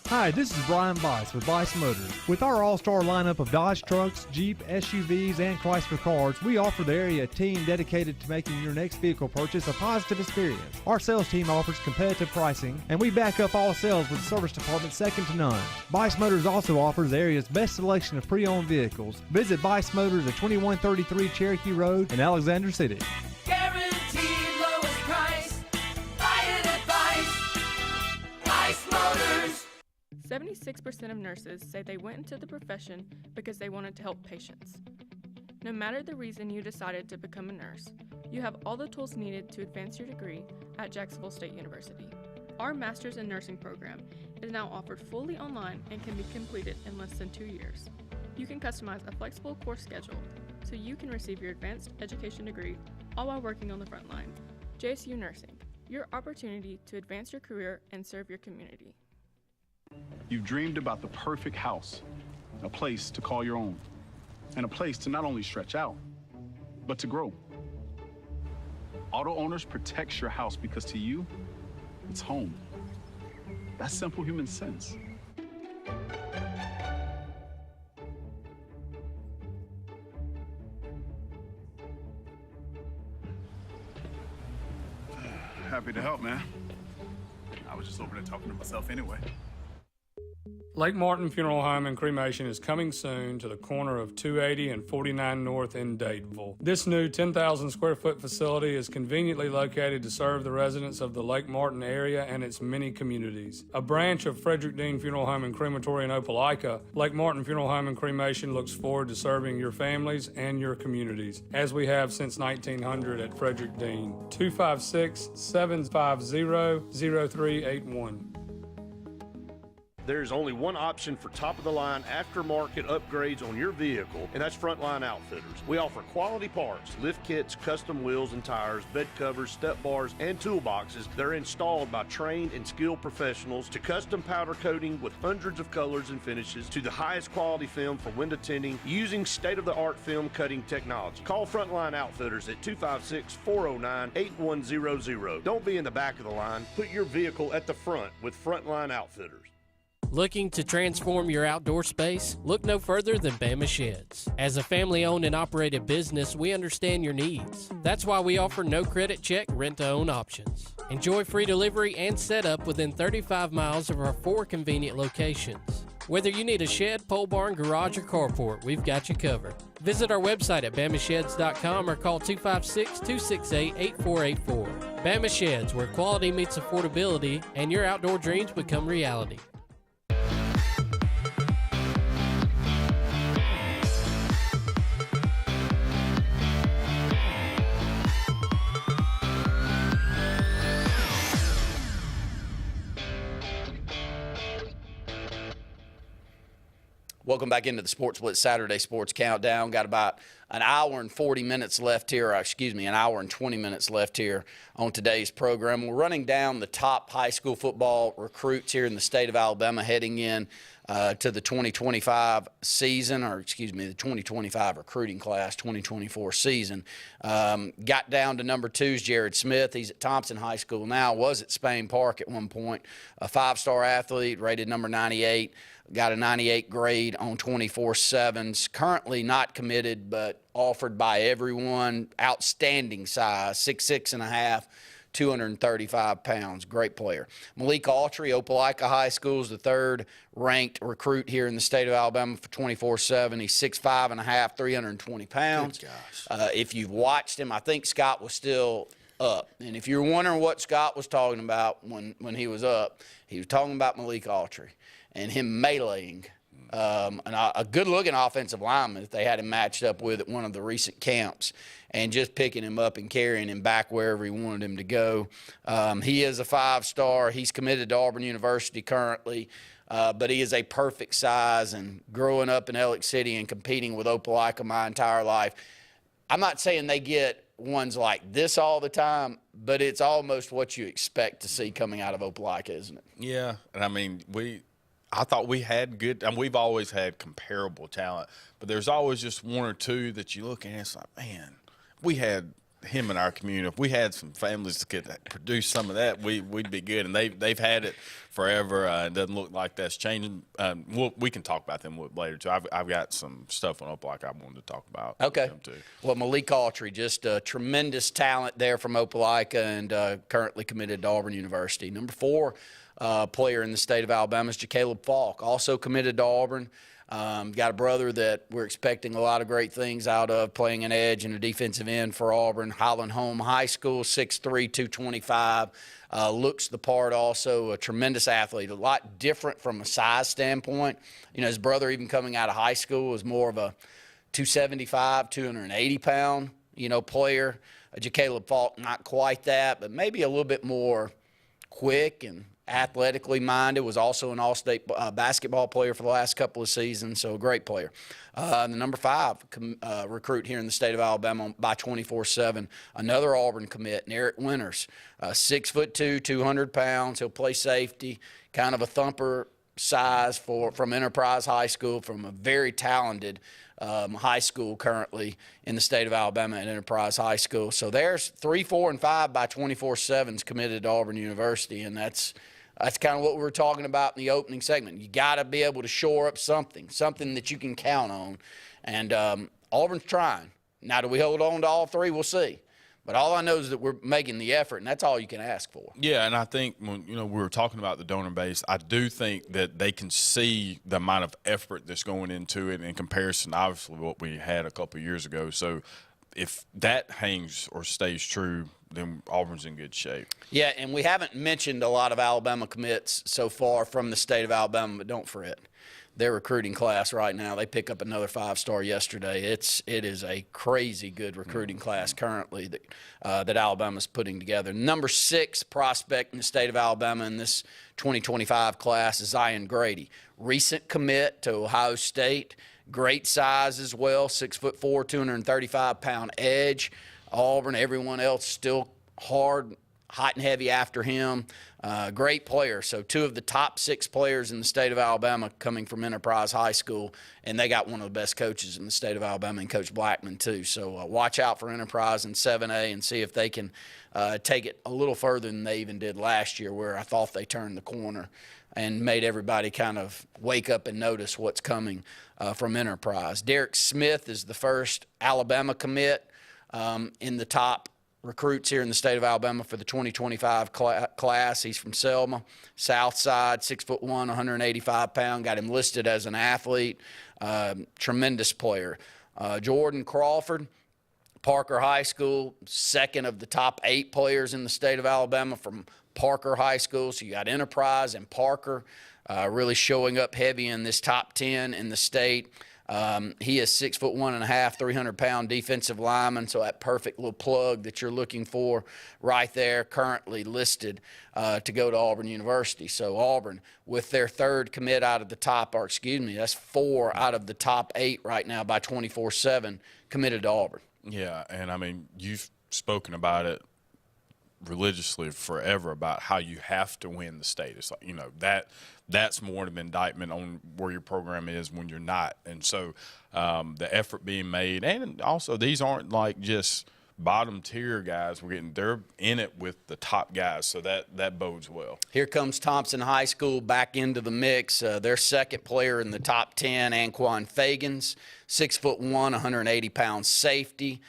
Hi, this is Brian Bice with Bice Motors. With our all-star lineup of Dodge trucks, Jeep, SUVs, and Chrysler cars, we offer the area team dedicated to making your next vehicle purchase a positive experience. Our sales team offers competitive pricing, and we back up all sales with a service department second to none. Bice Motors also offers the area's best selection of pre-owned vehicles. Visit Bice Motors at 2133 Cherokee Road in Alexander City. Guaranteed lowest price. Buy it at Bice Motors. 76% of nurses say they went into the profession because they wanted to help patients. No matter the reason you decided to become a nurse, you have all the tools needed to advance your degree at Jacksonville State University. Our Master's in Nursing program is now offered fully online and can be completed in less than 2 years. You can customize a flexible course schedule so you can receive your advanced education degree all while working on the front line. JSU Nursing, your opportunity to advance your career and serve your community. You've dreamed about the perfect house, a place to call your own, and a place to not only stretch out, but to grow. Auto Owners protects your house because to you, it's home. That's simple human sense. Happy to help, man. I was just over there talking to myself anyway. Lake Martin Funeral Home and Cremation is coming soon to the corner of 280 and 49 North in Dadeville. This new 10,000 square foot facility is conveniently located to serve the residents of the Lake Martin area and its many communities. A branch of Frederick Dean Funeral Home and Crematory in Opelika, Lake Martin Funeral Home and Cremation looks forward to serving your families and your communities, as we have since 1900 at Frederick Dean. 256-750-0381. There's only one option for top-of-the-line aftermarket upgrades on your vehicle, and that's Frontline Outfitters. We offer quality parts, lift kits, custom wheels and tires, bed covers, step bars, and toolboxes that are installed by trained and skilled professionals, to custom powder coating with hundreds of colors and finishes, to the highest quality film for window tinting using state-of-the-art film cutting technology. Call Frontline Outfitters at 256-409-8100. Don't be in the back of the line. Put your vehicle at the front with Frontline Outfitters. Looking to transform your outdoor space? Look no further than Bama Sheds. As a family-owned and operated business, we understand your needs. That's why we offer no credit check, rent-to-own options. Enjoy free delivery and setup within 35 miles of our 4 convenient locations. Whether you need a shed, pole barn, garage, or carport, we've got you covered. Visit our website at bamasheds.com or call 256-268-8484. Bama Sheds, where quality meets affordability and your outdoor dreams become reality. Welcome back into the Sports Blitz Saturday Sports Countdown. Got about an hour and 40 minutes left here, an hour and 20 minutes left here on today's program. We're running down the top high school football recruits here in the state of Alabama heading in to the 2025 season, the 2025 recruiting class, 2024 season. Got down to number 2's Jared Smith. He's at Thompson High School now, was at Spain Park at one point. A 5-star athlete, rated number 98. Got a 98 grade on 24/7s. Currently not committed, but offered by everyone. Outstanding size, 6'6.5", 235 pounds. Great player. Malik Autry, Opelika High School, is the 3rd ranked recruit here in the state of Alabama for 24/7. He's 6'5.5", 320 pounds. If you've watched him, I think Scott was still up. And if you're wondering what Scott was talking about when he was up, he was talking about Malik Autry and him meleeing a good-looking offensive lineman that they had him matched up with at one of the recent camps, and just picking him up and carrying him back wherever he wanted him to go. He is a 5-star. He's committed to Auburn University currently, but he is a perfect size. And growing up in Alex City and competing with Opelika my entire life, I'm not saying they get ones like this all the time, but it's almost what you expect to see coming out of Opelika, isn't it? Yeah, and I mean, I thought we had good, and we've always had comparable talent, but there's always just one or two that you look at and it's like, man, we had him in our community. If we had some families that could produce some of that, we'd be good. And they've had it forever. It doesn't look like that's changing. We can talk about them later too. I've got some stuff on Opelika I wanted to talk about. Okay. Them too. Well, Malik Autry, just a tremendous talent there from Opelika, and currently committed to Auburn University. Number 4 player in the state of Alabama is Jacaleb Falk, also committed to Auburn. Got a brother that we're expecting a lot of great things out of, playing an edge and a defensive end for Auburn. Highland Home High School, 6'3", 225. Looks the part also, a tremendous athlete, a lot different from a size standpoint. You know, his brother, even coming out of high school, was more of a 275, 280-pound, player. Jacaleb Falk, not quite that, but maybe a little bit more quick and athletically minded, was also an all-state basketball player for the last couple of seasons, so a great player. The number 5 recruit here in the state of Alabama by 24/7, another Auburn commit, Eric Winters, 6'2", 200 pounds. He'll play safety, kind of a thumper size from Enterprise High School, from a very talented high school currently in the state of Alabama at Enterprise High School. So there's 3, 4, and 5 by 24/7s committed to Auburn University, and that's kind of what we were talking about in the opening segment. You got to be able to shore up something that you can count on, and Auburn's trying. Now, do we hold on to all 3? We'll see. But all I know is that we're making the effort, and that's all you can ask for. Yeah, and I think when we were talking about the donor base, I do think that they can see the amount of effort that's going into it in comparison, obviously, to what we had a couple of years ago. So if that hangs or stays true, then Auburn's in good shape. Yeah, and we haven't mentioned a lot of Alabama commits so far from the state of Alabama, but don't fret. Their recruiting class right now, they pick up another 5-star yesterday. It is a crazy good recruiting class currently that Alabama's putting together. Number 6 prospect in the state of Alabama in this 2025 class is Zion Grady. Recent commit to Ohio State. Great size as well, 6'4", 235-pound edge. Auburn, everyone else still hard, hot and heavy after him. Great player. So 2 of the top 6 players in the state of Alabama coming from Enterprise High School, and they got one of the best coaches in the state of Alabama, and Coach Blackman too. So watch out for Enterprise in 7A and see if they can take it a little further than they even did last year, where I thought they turned the corner and made everybody kind of wake up and notice what's coming from Enterprise. Derek Smith is the first Alabama commit in the top recruits here in the state of Alabama for the 2025 class. He's from Selma, South Side, 6'1", 185-pound. Got him listed as an athlete. Tremendous player. Jordan Crawford, Parker High School, second of the top 8 players in the state of Alabama from Parker High School. So you got Enterprise and Parker really showing up heavy in this top 10 in the state. He is 6'1.5", 300-pound defensive lineman, so that perfect little plug that you're looking for right there, currently listed to go to Auburn University. So Auburn, with their 3rd commit out of the top, or excuse me, that's 4 out of the top 8 right now by 24/7 committed to Auburn. Yeah, and I mean, you've spoken about it religiously forever about how you have to win the state. It's like, that's more of an indictment on where your program is when you're not. And so the effort being made, and also these aren't like just bottom tier guys they're in it with the top guys, so that bodes well. Here comes Thompson High School back into the mix. Their second player in the top 10, Anquan Fagans, 6'1", 180-pound safety.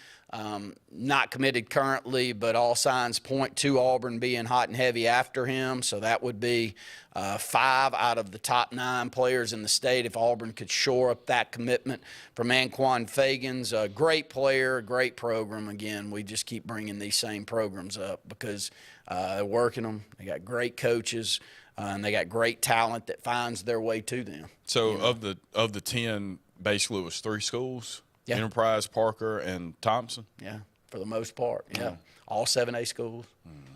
Not committed currently, but all signs point to Auburn being hot and heavy after him. So that would be 5 out of the top 9 players in the state if Auburn could shore up that commitment from Anquan Fagans. A great player, great program. Again, we just keep bringing these same programs up because they're working them. They got great coaches, and they got great talent that finds their way to them. So of the 10, basically it was 3 schools? Yeah. Enterprise, Parker, and Thompson? Yeah, for the most part, yeah. All 7A schools,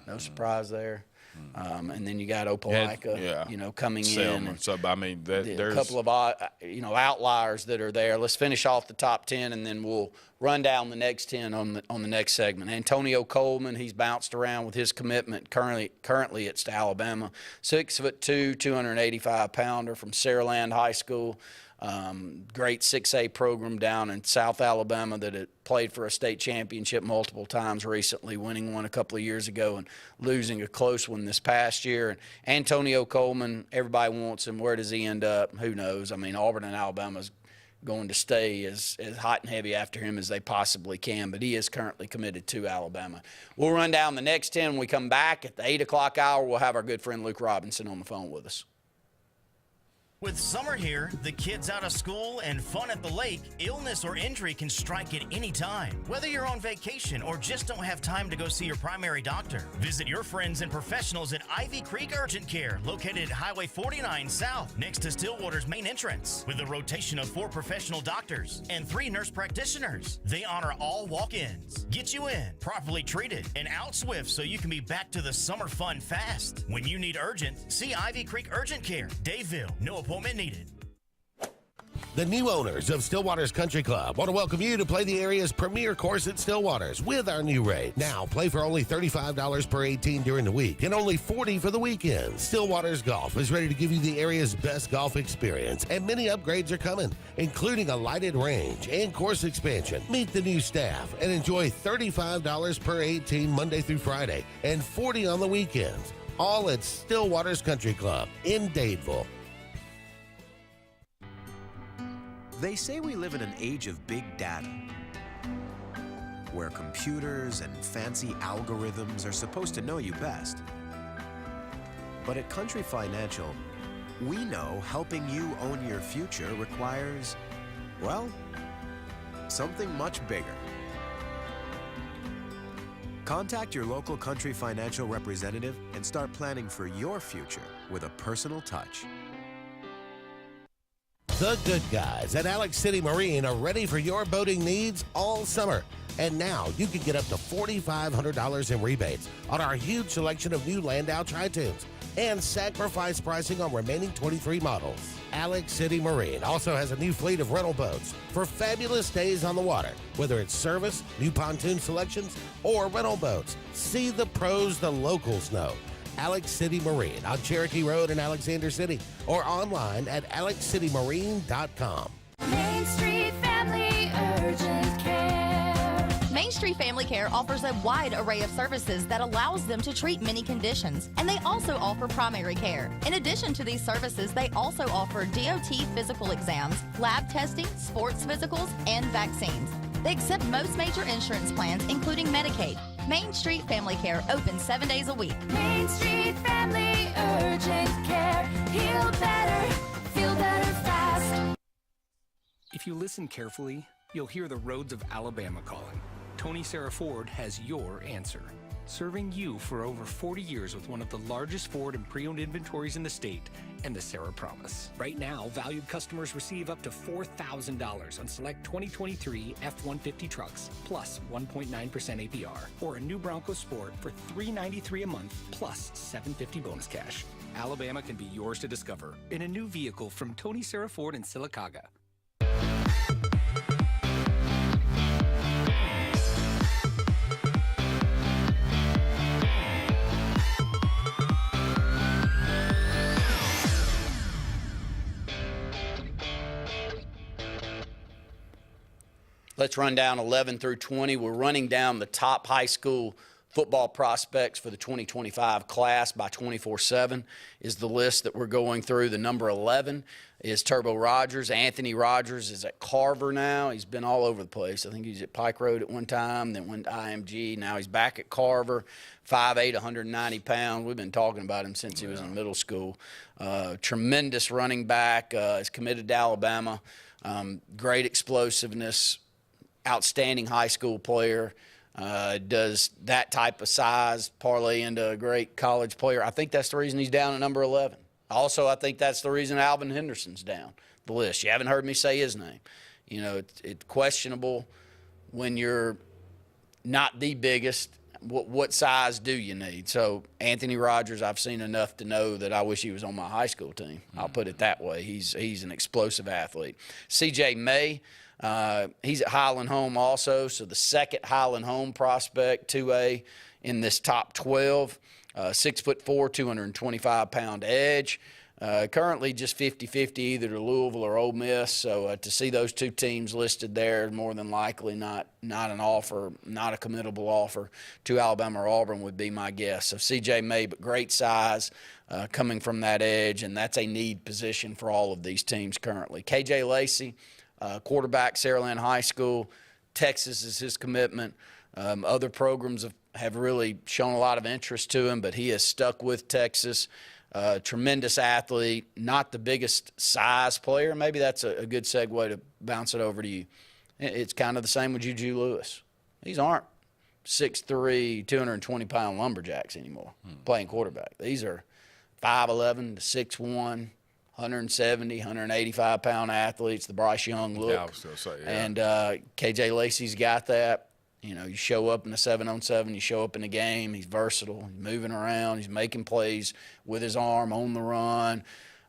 no surprise there. And then you got Opelika, coming Selma. in. So, I mean, there's a couple of, outliers that are there. Let's finish off the top 10, and then we'll run down the next 10 on the next segment. Antonio Coleman, he's bounced around with his commitment. Currently it's to Alabama. 6'2", 285-pounder from Saraland High School. Great 6A program down in South Alabama that had played for a state championship multiple times recently, winning one a couple of years ago and losing a close one this past year. And Antonio Coleman, everybody wants him. Where does he end up? Who knows? I mean, Auburn and Alabama's going to stay as hot and heavy after him as they possibly can, but he is currently committed to Alabama. We'll run down the next 10 when we come back. At the 8 o'clock hour, we'll have our good friend Luke Robinson on the phone with us. With summer here, the kids out of school, and fun at the lake, illness or injury can strike at any time. Whether you're on vacation or just don't have time to go see your primary doctor, visit your friends and professionals at Ivy Creek Urgent Care, located at Highway 49 South, next to Stillwater's main entrance, with a rotation of 4 professional doctors and 3 nurse practitioners. They honor all walk-ins, get you in, properly treated, and out swift so you can be back to the summer fun fast. When you need urgent, see Ivy Creek Urgent Care, Daveville. No appointment needed. The new owners of Stillwater's Country Club want to welcome you to play the area's premier course at Stillwater's with our new rate. Now, play for only $35 per 18 during the week and only $40 for the weekend. Stillwater's Golf is ready to give you the area's best golf experience, and many upgrades are coming, including a lighted range and course expansion. Meet the new staff and enjoy $35 per 18 Monday through Friday and $40 on the weekends. All at Stillwater's Country Club in Dadeville. They say we live in an age of big data, where computers and fancy algorithms are supposed to know you best. But at Country Financial, we know helping you own your future requires, well, something much bigger. Contact your local Country Financial representative and start planning for your future with a personal touch. The good guys at Alex City Marine are ready for your boating needs all summer. And now you can get up to $4,500 in rebates on our huge selection of new Landau Tritoons and sacrifice pricing on remaining 23 models. Alex City Marine also has a new fleet of rental boats for fabulous days on the water, whether it's service, new pontoon selections, or rental boats. See the pros the locals know. Alex City Marine on Cherokee Road in Alexander City, or online at alexcitymarine.com. Main Street Family Urgent Care. Main Street Family Care offers a wide array of services that allows them to treat many conditions, and they also offer primary care. In addition to these services, they also offer DOT physical exams, lab testing, sports physicals, and vaccines. They accept most major insurance plans, including Medicaid. Main Street Family Care, open 7 days a week. Main Street Family Urgent Care. Heal better, feel better fast. If you listen carefully, you'll hear the roads of Alabama calling. Tony Sarah Ford has your answer. Serving you for over 40 years with one of the largest Ford and pre-owned inventories in the state and the Sarah Promise. Right now, valued customers receive up to $4,000 on select 2023 F-150 trucks, plus 1.9% APR, or a new Bronco Sport for $393 a month, plus $750 bonus cash. Alabama can be yours to discover in a new vehicle from Tony Sarah Ford in Sylacauga. Let's run down 11 through 20. We're running down the top high school football prospects for the 2025 class by 24/7 is the list that we're going through. The number 11 is Turbo Rogers. Anthony Rogers is at Carver now. He's been all over the place. I think he's at Pike Road at one time, then went to IMG. Now he's back at Carver, 5'8", 190 pounds. We've been talking about him since he was in middle school. Tremendous running back. Is committed to Alabama. Great explosiveness. Outstanding high school player, does that type of size parlay into a great college player. I think that's the reason he's down at number 11. Also, I think that's the reason Alvin Henderson's down the list. You haven't heard me say his name. You know, it's questionable when you're not the biggest. What size do you need? So Anthony Rogers, I've seen enough to know that I wish he was on my high school team. I'll put it that way. He's an explosive athlete. C.J. May. He's at Highland Home also, so the second Highland Home prospect, 2A, in this top 12. 6'4", 225-pound edge. Currently just 50-50 either to Louisville or Ole Miss. So to see those two teams listed there, more than likely not an offer, not a committable offer to Alabama or Auburn would be my guess. So C.J. May, but great size coming from that edge, and that's a need position for all of these teams currently. K.J. Lacey, quarterback, Saraland High School. Texas is his commitment. Other programs have really shown a lot of interest to him, but he has stuck with Texas. Tremendous athlete, not the biggest size player. Maybe that's a good segue to bounce it over to you. It's kind of the same with Juju Lewis. These aren't 6'3", 220-pound lumberjacks anymore playing quarterback. These are 5'11" to 6'1", 170, 185-pound athletes, the Bryce Young look. Yeah, I was going to say, yeah. And KJ Lacey's got that. You know, you show up in a 7-on-7, you show up in a game, he's versatile, he's moving around, he's making plays with his arm on the run,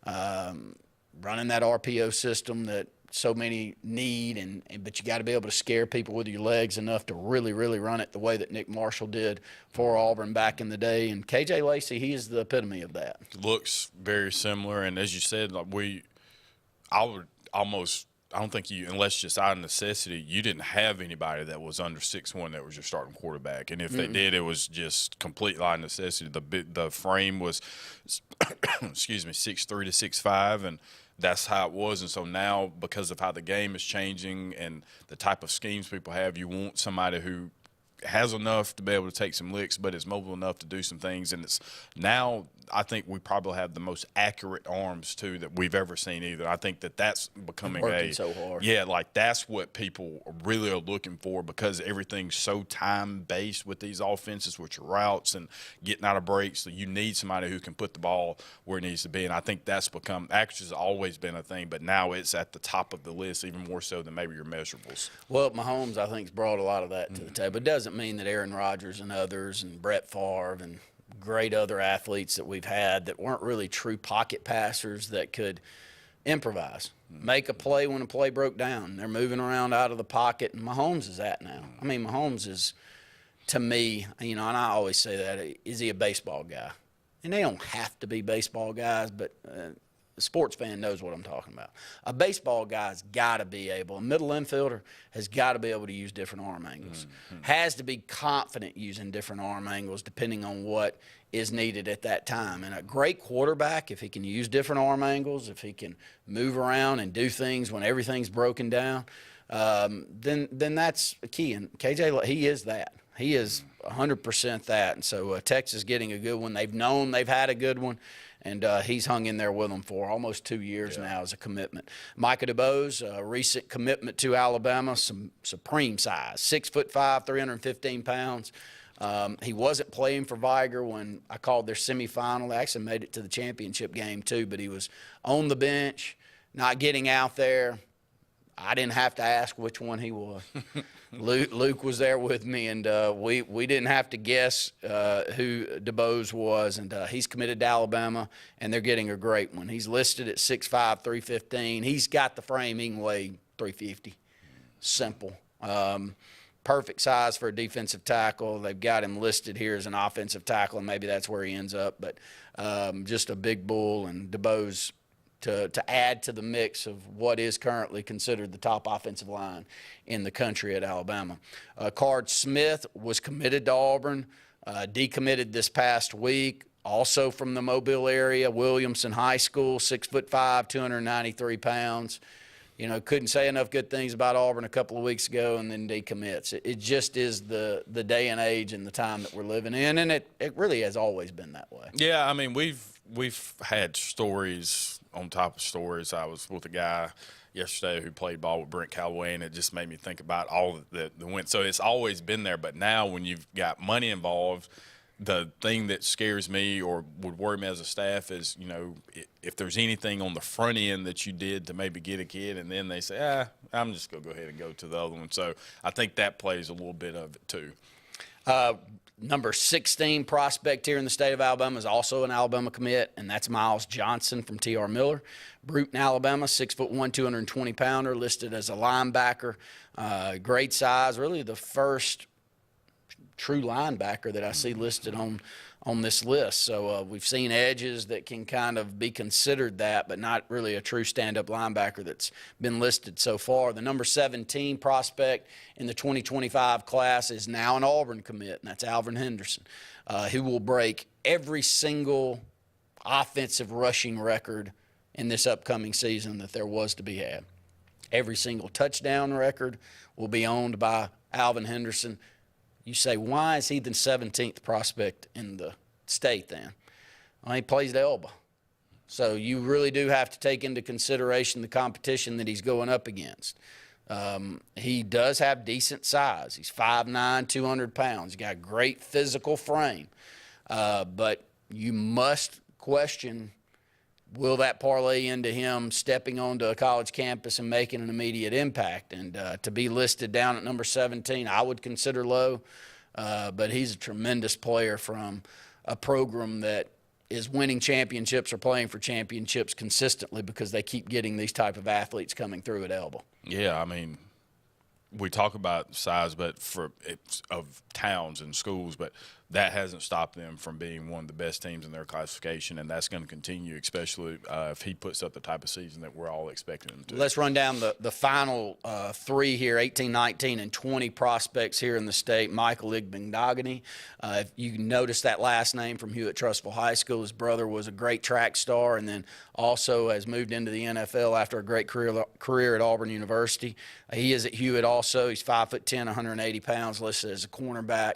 running that RPO system that so many need, but you got to be able to scare people with your legs enough to really, really run it the way that Nick Marshall did for Auburn back in the day. And KJ Lacey, he is the epitome of that. Looks very similar, and as you said, like I don't think you, unless just out of necessity, you didn't have anybody that was under 6'1" that was your starting quarterback. And if they did, it was just complete out of necessity. The frame was, excuse me, 6'3" to 6'5", and that's how it was. And so now, because of how the game is changing and the type of schemes people have, you want somebody who has enough to be able to take some licks, but is mobile enough to do some things. And it's now, I think we probably have the most accurate arms too that we've ever seen either. I think that's becoming working so hard. Yeah, like that's what people really are looking for, because everything's so time based with these offenses, with your routes and getting out of breaks. So you need somebody who can put the ball where it needs to be. And I think that's become, accuracy has always been a thing, but now it's at the top of the list, even more so than maybe your measurables. Well, Mahomes, I think, has brought a lot of that to the table. It doesn't mean that Aaron Rodgers and others and Brett Favre and great other athletes that we've had that weren't really true pocket passers that could improvise, make a play when a play broke down. They're moving around out of the pocket, and Mahomes is that now. I mean, Mahomes is, to me, you know, and I always say that, is he a baseball guy? And they don't have to be baseball guys, but a sports fan knows what I'm talking about. A baseball guy's got to be able, a middle infielder has got to be able to use different arm angles, has to be confident using different arm angles depending on what is needed at that time. And a great quarterback, if he can use different arm angles, if he can move around and do things when everything's broken down, then that's a key. And KJ, he is that. He is 100% that. And so Texas getting a good one. They've known they've had a good one. And he's hung in there with them for almost 2 years now as a commitment. Micah DeBose, a recent commitment to Alabama, some supreme size, 6'5", 315 pounds. He wasn't playing for Viger when I called their semifinal. They actually made it to the championship game too, but he was on the bench, not getting out there. I didn't have to ask which one he was. Luke was there with me, and we didn't have to guess who DeBose was. And he's committed to Alabama, and they're getting a great one. He's listed at 6'5", 315. He's got the frame. He can weigh 350. Simple. Perfect size for a defensive tackle. They've got him listed here as an offensive tackle, and maybe that's where he ends up. But just a big bull, and DeBose to add to the mix of what is currently considered the top offensive line in the country at Alabama. Card Smith was committed to Auburn, decommitted this past week, also from the Mobile area, Williamson High School, 6'5", 293 pounds. You know, couldn't say enough good things about Auburn a couple of weeks ago, and then decommits. It just is the day and age and the time that we're living in, and it really has always been that way. Yeah, I mean, we've had stories on top of stories. I was with a guy yesterday who played ball with Brent Callaway, and it just made me think about all that went. So it's always been there, but now when you've got money involved, the thing that scares me or would worry me as a staff is, you know, if there's anything on the front end that you did to maybe get a kid, and then they say, I'm just going to go ahead and go to the other one. So I think that plays a little bit of it too. Number 16 prospect here in the state of Alabama is also an Alabama commit, and that's Miles Johnson from T.R. Miller. Bruton, Alabama, 6'1", 220-pounder, listed as a linebacker. Great size, really the first true linebacker that I see listed on this list. So we've seen edges that can kind of be considered that, but not really a true stand-up linebacker that's been listed so far. The number 17 prospect in the 2025 class is now an Auburn commit, and that's Alvin Henderson, who will break every single offensive rushing record in this upcoming season that there was to be had. Every single touchdown record will be owned by Alvin Henderson. You say, why is he the 17th prospect in the state then? He plays at Elba. So you really do have to take into consideration the competition that he's going up against. He does have decent size. He's 5'9", 200 pounds. He's got a great physical frame. But you must question, will that parlay into him stepping onto a college campus and making an immediate impact? And to be listed down at number 17, I would consider low. But he's a tremendous player from a program that is winning championships or playing for championships consistently because they keep getting these type of athletes coming through at Elba. Yeah, I mean, we talk about size, but of towns and schools, but that hasn't stopped them from being one of the best teams in their classification, and that's going to continue, especially if he puts up the type of season that we're all expecting him to. Let's run down the final three here, 18, 19, and 20 prospects here in the state. Michael Igbenogany. If you notice that last name from Hewitt-Trussville High School, his brother was a great track star and then also has moved into the NFL after a great career at Auburn University. He is at Hewitt also. He's 5'10", 180 pounds, listed as a cornerback.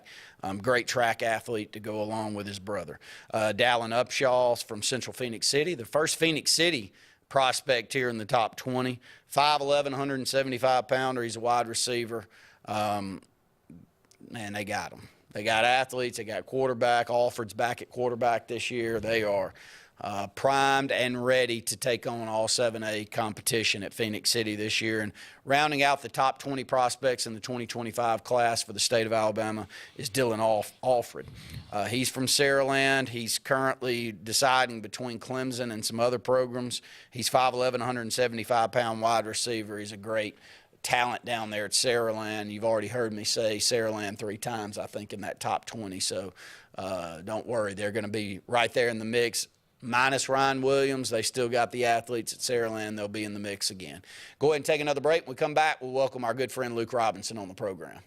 Great track athlete to go along with his brother. Dallin Upshaw from Central Phoenix City, the first Phoenix City prospect here in the top 20. 5'11", 175-pounder. He's a wide receiver. Man, they got him. They got athletes. They got quarterback. Alford's back at quarterback this year. They are primed and ready to take on all 7A competition at Phoenix City this year. And rounding out the top 20 prospects in the 2025 class for the state of Alabama is Dylan Alford. He's from Saraland. He's currently deciding between Clemson and some other programs. He's 5'11", 175-pound wide receiver. He's a great talent down there at Saraland. You've already heard me say Saraland 3 times, I think, in that top 20. So don't worry. They're going to be right there in the mix. Minus Ryan Williams, they still got the athletes at Saraland. They'll be in the mix again. Go ahead and take another break. When we come back, we'll welcome our good friend Luke Robinson on the program.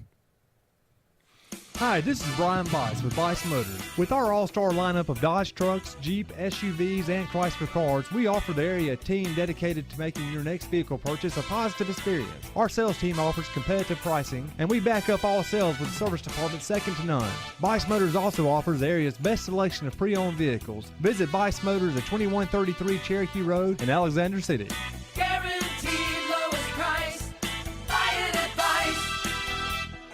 Hi, this is Brian Bice with Bice Motors. With our all-star lineup of Dodge trucks, Jeep, SUVs, and Chrysler cars, we offer the area team dedicated to making your next vehicle purchase a positive experience. Our sales team offers competitive pricing, and we back up all sales with a service department second to none. Bice Motors also offers the area's best selection of pre-owned vehicles. Visit Bice Motors at 2133 Cherokee Road in Alexander City. Guaranteed lowest price. Buy it at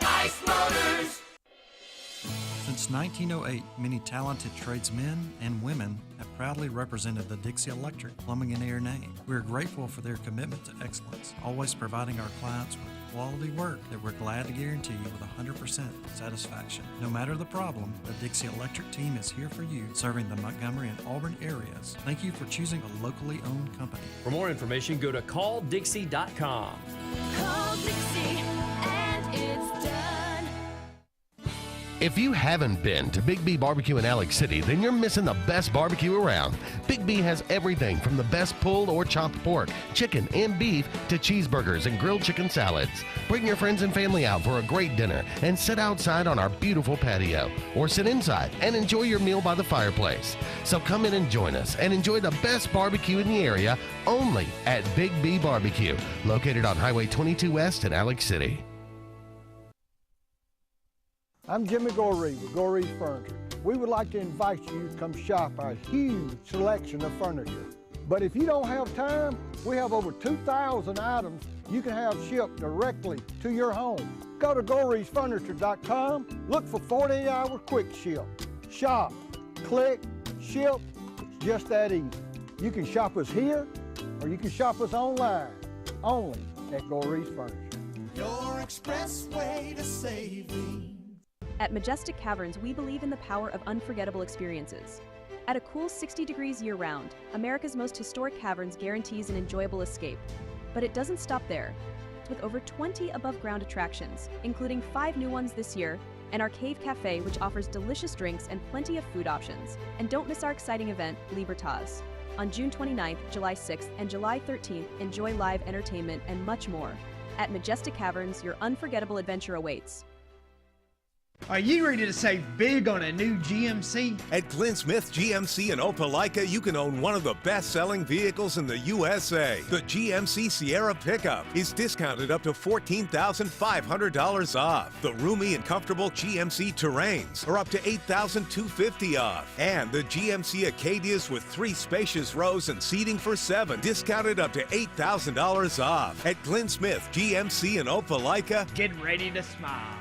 Bice Motors. Since 1908, many talented tradesmen and women have proudly represented the Dixie Electric Plumbing and Air name. We are grateful for their commitment to excellence, always providing our clients with quality work that we're glad to guarantee with 100% satisfaction. No matter the problem, the Dixie Electric team is here for you, serving the Montgomery and Auburn areas. Thank you for choosing a locally owned company. For more information, go to calldixie.com. Call Dixie and it's done. If you haven't been to Big B Barbecue in Alex City, then you're missing the best barbecue around. Big B has everything from the best pulled or chopped pork, chicken, and beef to cheeseburgers and grilled chicken salads. Bring your friends and family out for a great dinner and sit outside on our beautiful patio, or sit inside and enjoy your meal by the fireplace. So come in and join us and enjoy the best barbecue in the area only at Big B Barbecue, located on Highway 22 West in Alex City. I'm Jimmy Goree with Goree's Furniture. We would like to invite you to come shop our huge selection of furniture. But if you don't have time, we have over 2,000 items you can have shipped directly to your home. Go to GoreesFurniture.com, look for 48-hour quick ship. Shop, click, ship, it's just that easy. You can shop us here, or you can shop us online, only at Gorees Furniture. Your express way to saving. At Majestic Caverns, we believe in the power of unforgettable experiences. At a cool 60 degrees year-round, America's most historic caverns guarantees an enjoyable escape. But it doesn't stop there. With over 20 above-ground attractions, including 5 new ones this year, and our Cave Cafe, which offers delicious drinks and plenty of food options. And don't miss our exciting event, Libertas. On June 29th, July 6th, and July 13th, enjoy live entertainment and much more. At Majestic Caverns, your unforgettable adventure awaits. Are you ready to save big on a new GMC? At Glenn Smith GMC in Opelika, you can own one of the best-selling vehicles in the USA. The GMC Sierra pickup is discounted up to $14,500 off. The roomy and comfortable GMC Terrains are up to $8,250 off. And the GMC Acadias with 3 spacious rows and seating for 7, discounted up to $8,000 off. At Glenn Smith GMC in Opelika, Get ready to smile.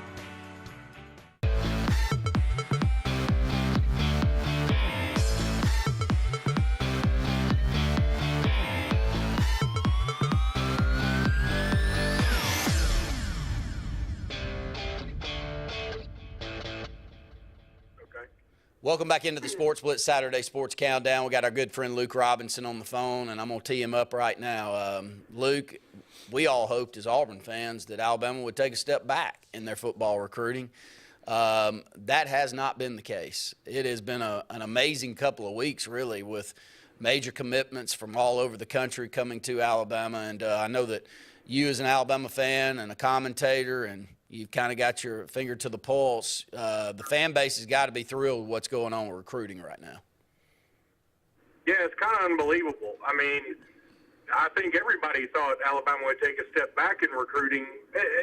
Welcome back into the Sports Blitz Saturday Sports Countdown. We got our good friend Luke Robinson on the phone, and I'm going to tee him up right now. Luke, we all hoped as Auburn fans that Alabama would take a step back in their football recruiting. That has not been the case. It has been an amazing couple of weeks, really, with major commitments from all over the country coming to Alabama. And I know that you as an Alabama fan and a commentator, and you've kind of got your finger to the pulse. The fan base has got to be thrilled with what's going on with recruiting right now. Yeah, it's kind of unbelievable. I mean, I think everybody thought Alabama would take a step back in recruiting.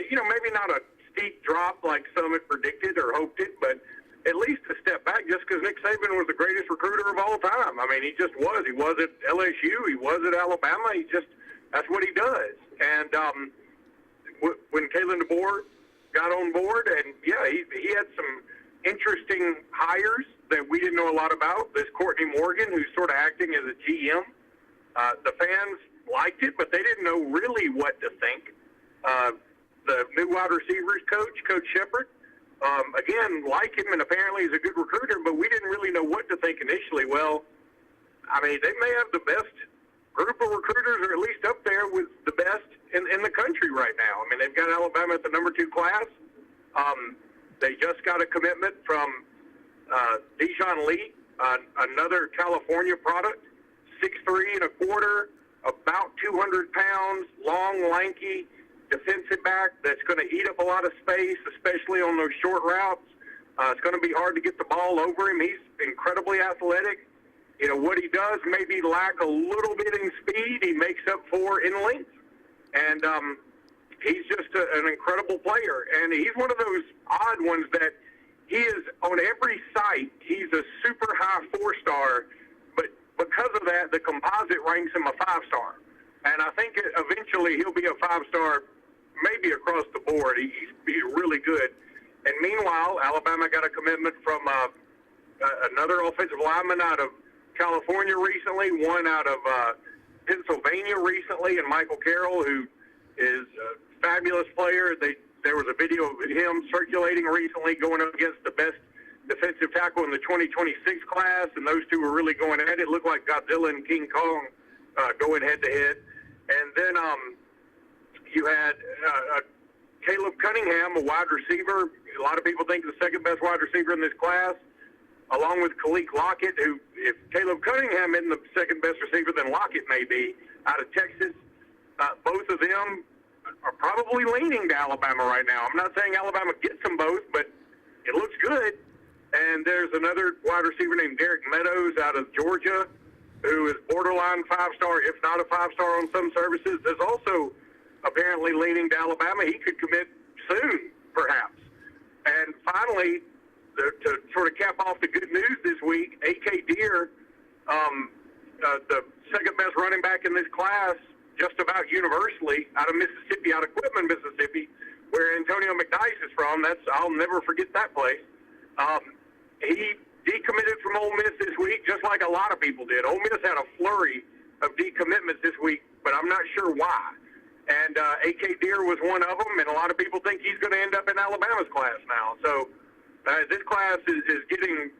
You know, maybe not a steep drop like some had predicted or hoped it, but at least a step back just because Nick Saban was the greatest recruiter of all time. I mean, he just was. He was at LSU. He was at Alabama. That's what he does. And when Kalen DeBoer got on board, and yeah, he had some interesting hires that we didn't know a lot about. This Courtney Morgan, who's sort of acting as a GM. The fans liked it, but they didn't know really what to think. The new wide receivers coach, Coach Shepard, again, like him, and apparently he's a good recruiter, but we didn't really know what to think initially. Well, I mean, they may have the best group of recruiters, or at least up there with the best in the country right now. I mean, they've got Alabama at the number 2 class. They just got a commitment from Dijon Lee, another California product, 6'3" and a quarter, about 200 pounds, long, lanky defensive back that's going to eat up a lot of space, especially on those short routes. It's going to be hard to get the ball over him. He's incredibly athletic. You know, what he does maybe lack a little bit in speed, he makes up for in length. And he's just an incredible player. And he's one of those odd ones that he is on every site. He's a super high 4-star, but because of that, the composite ranks him a 5-star. And I think eventually he'll be a 5-star maybe across the board. He's really good. And meanwhile, Alabama got a commitment from another offensive lineman out of California recently, one out of Pennsylvania recently, and Michael Carroll, who is a fabulous player. There was a video of him circulating recently going up against the best defensive tackle in the 2026 class, and those two were really going at it. It looked like Godzilla and King Kong going head-to-head. And then you had Caleb Cunningham, a wide receiver. A lot of people think the second-best wide receiver in this class, along with Khalil Lockett, who, if Caleb Cunningham isn't the second-best receiver, then Lockett may be, out of Texas. Both of them are probably leaning to Alabama right now. I'm not saying Alabama gets them both, but it looks good. And there's another wide receiver named Derek Meadows out of Georgia, who is borderline 5-star, if not a 5-star on some services. There's also apparently leaning to Alabama. He could commit soon, perhaps. And finally, to sort of cap off the good news this week, A.K. Deere, the second-best running back in this class, just about universally, out of Mississippi, out of Quitman, Mississippi, where Antonio McDyess is from. I'll never forget that place. He decommitted from Ole Miss this week, just like a lot of people did. Ole Miss had a flurry of decommitments this week, but I'm not sure why. And A.K. Deere was one of them, and a lot of people think he's going to end up in Alabama's class now. So this class is getting,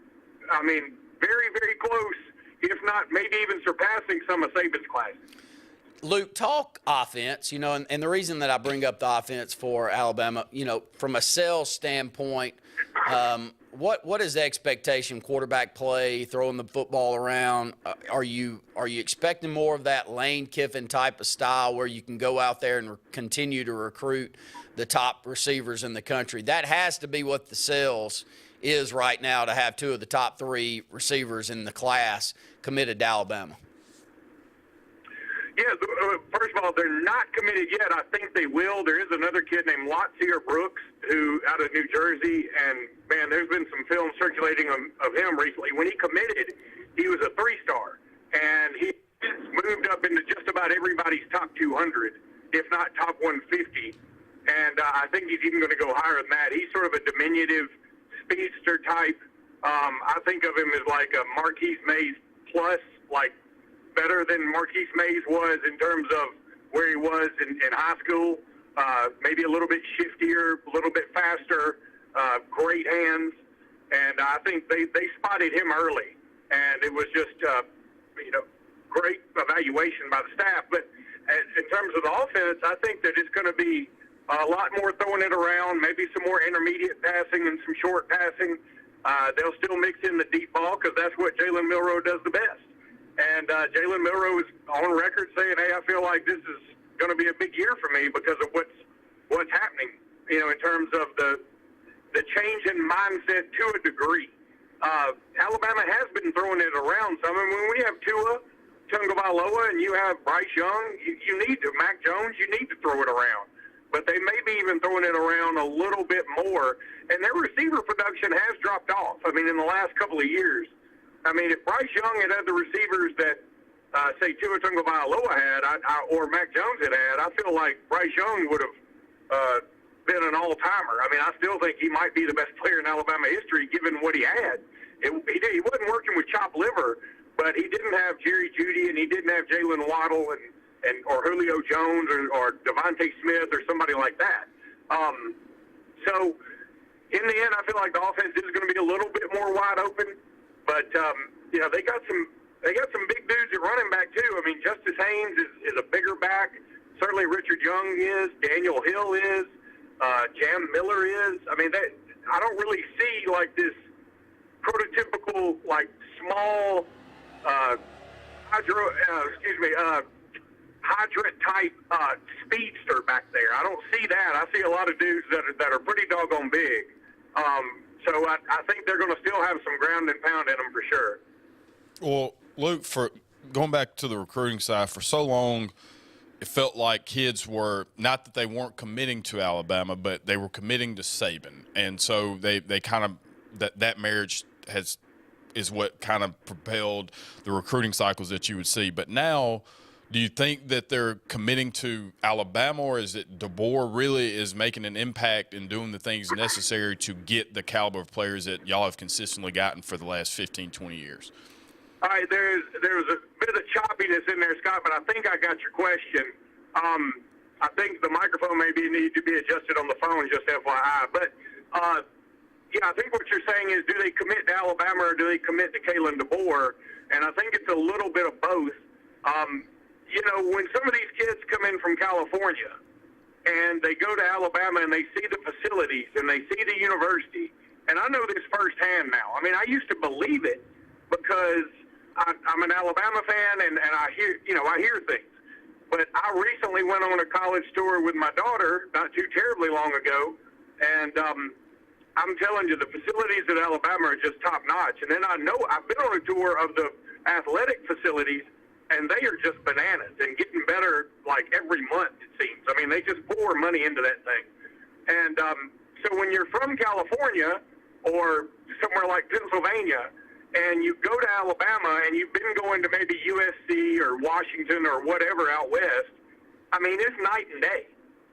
I mean, very, very close, if not maybe even surpassing some of Saban's classes. Luke, talk offense, and the reason that I bring up the offense for Alabama, from a sales standpoint, what is the expectation? Quarterback play, throwing the football around. Are you expecting more of that Lane Kiffin type of style where you can go out there and continue to recruit the top receivers in the country? That has to be what the sales is right now, to have 2 of the top 3 receivers in the class committed to Alabama. Yeah, first of all, they're not committed yet. I think they will. There is another kid named Lotzier Brooks who out of New Jersey, and, man, there's been some film circulating of him recently. When he committed, he was a 3-star, and he moved up into just about everybody's top 200, if not top 150, and I think he's even going to go higher than that. He's sort of a diminutive speedster type. I think of him as like a Marquise Mays plus, like, better than Marquise Mays was in terms of where he was in high school. Maybe a little bit shiftier, a little bit faster, great hands. And I think they spotted him early. And it was just, great evaluation by the staff. But in terms of the offense, I think that it's going to be a lot more throwing it around, maybe some more intermediate passing and some short passing. They'll still mix in the deep ball because that's what Jalen Milroe does the best. And Jalen Milroe is on record saying, hey, I feel like this is going to be a big year for me because of what's happening, in terms of the change in mindset to a degree. Alabama has been throwing it around some. And when we have Tua Tagovailoa and you have Bryce Young, you need to, Mac Jones, you need to throw it around. But they may be even throwing it around a little bit more. And their receiver production has dropped off. I mean, in the last couple of years. I mean, if Bryce Young had the receivers that, say, Tua Tagovailoa had, or Mac Jones had, I feel like Bryce Young would have been an all-timer. I mean, I still think he might be the best player in Alabama history, given what he had. He wasn't working with chopped liver, but he didn't have Jerry Jeudy, and he didn't have Jalen Waddle or Julio Jones or Devontae Smith or somebody like that. So, in the end, I feel like the offense is going to be a little bit more wide open. But they got some big dudes at running back too. I mean, Justice Haynes is a bigger back. Certainly Richard Young is. Daniel Hill is. Jam Miller is. I mean, I don't really see like this prototypical like small hydrant type speedster back there. I don't see that. I see a lot of dudes that are pretty doggone big. So I think they're going to still have some ground and pound in them for sure. Well, Luke, for going back to the recruiting side, for so long it felt like kids were – not that they weren't committing to Alabama, but they were committing to Saban. And so they kind of – that marriage is what kind of propelled the recruiting cycles that you would see. But now – do you think that they're committing to Alabama, or is it DeBoer really is making an impact and doing the things necessary to get the caliber of players that y'all have consistently gotten for the last 15, 20 years? All right, there was a bit of choppiness in there, Scott, but I think I got your question. I think the microphone maybe needs to be adjusted on the phone, just FYI. But, I think what you're saying is, do they commit to Alabama or do they commit to Kalen DeBoer? And I think it's a little bit of both. When some of these kids come in from California and they go to Alabama and they see the facilities and they see the university, and I know this firsthand now. I mean, I used to believe it because I'm an Alabama fan and I hear things. But I recently went on a college tour with my daughter not too terribly long ago, and I'm telling you, the facilities at Alabama are just top notch. And then I've been on a tour of the athletic facilities, and they are just bananas and getting better like every month, it seems. I mean, they just pour money into that thing. And so when you're from California or somewhere like Pennsylvania and you go to Alabama and you've been going to maybe USC or Washington or whatever out west, I mean, it's night and day.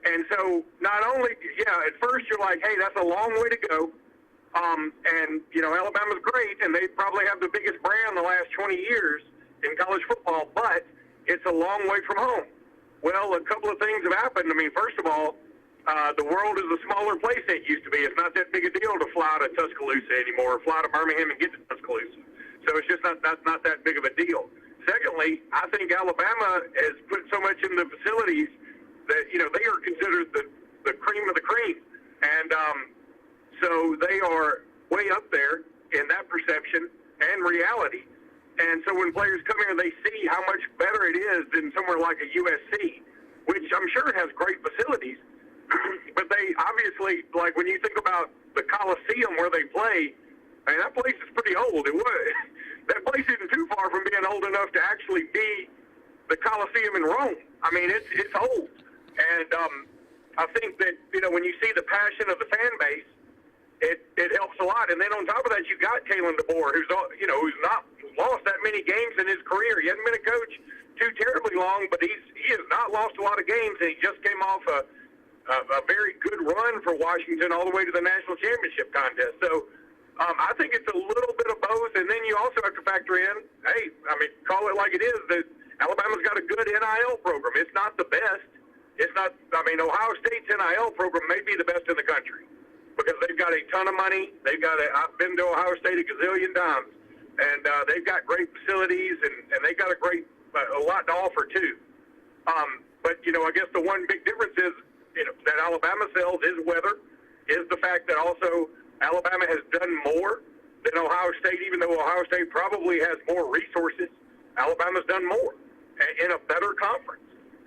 And so not only, at first you're like, hey, that's a long way to go. And, Alabama's great, and they probably have the biggest brand the last 20 years in college football, but it's a long way from home. Well, a couple of things have happened. I mean, first of all, the world is a smaller place than it used to be. It's not that big a deal to fly to Tuscaloosa anymore, or fly to Birmingham and get to Tuscaloosa. So it's just not that big of a deal. Secondly, I think Alabama has put so much in the facilities that, they are considered the cream of the cream. And so they are way up there in that perception and reality. And so when players come here, they see how much better it is than somewhere like a USC, which I'm sure has great facilities. But they obviously, like when you think about the Coliseum where they play, I mean, that place is pretty old. That place isn't too far from being old enough to actually be the Coliseum in Rome. I mean, it's old. And I think that, when you see the passion of the fan base, it helps a lot. And then on top of that, you got Kalen DeBoer, who's not lost that many games in his career. He hasn't been a coach too terribly long, but he has not lost a lot of games, and he just came off a very good run for Washington all the way to the national championship contest. So I think it's a little bit of both, and then you also have to factor in, call it like it is, that Alabama's got a good NIL program. It's not the best. Ohio State's NIL program may be the best in the country because they've got a ton of money. I've been to Ohio State a gazillion times, and they've got great facilities, and they've got a lot to offer too. But I guess the one big difference is, that Alabama sells is weather, is the fact that also Alabama has done more than Ohio State, even though Ohio State probably has more resources. Alabama's done more in a better conference.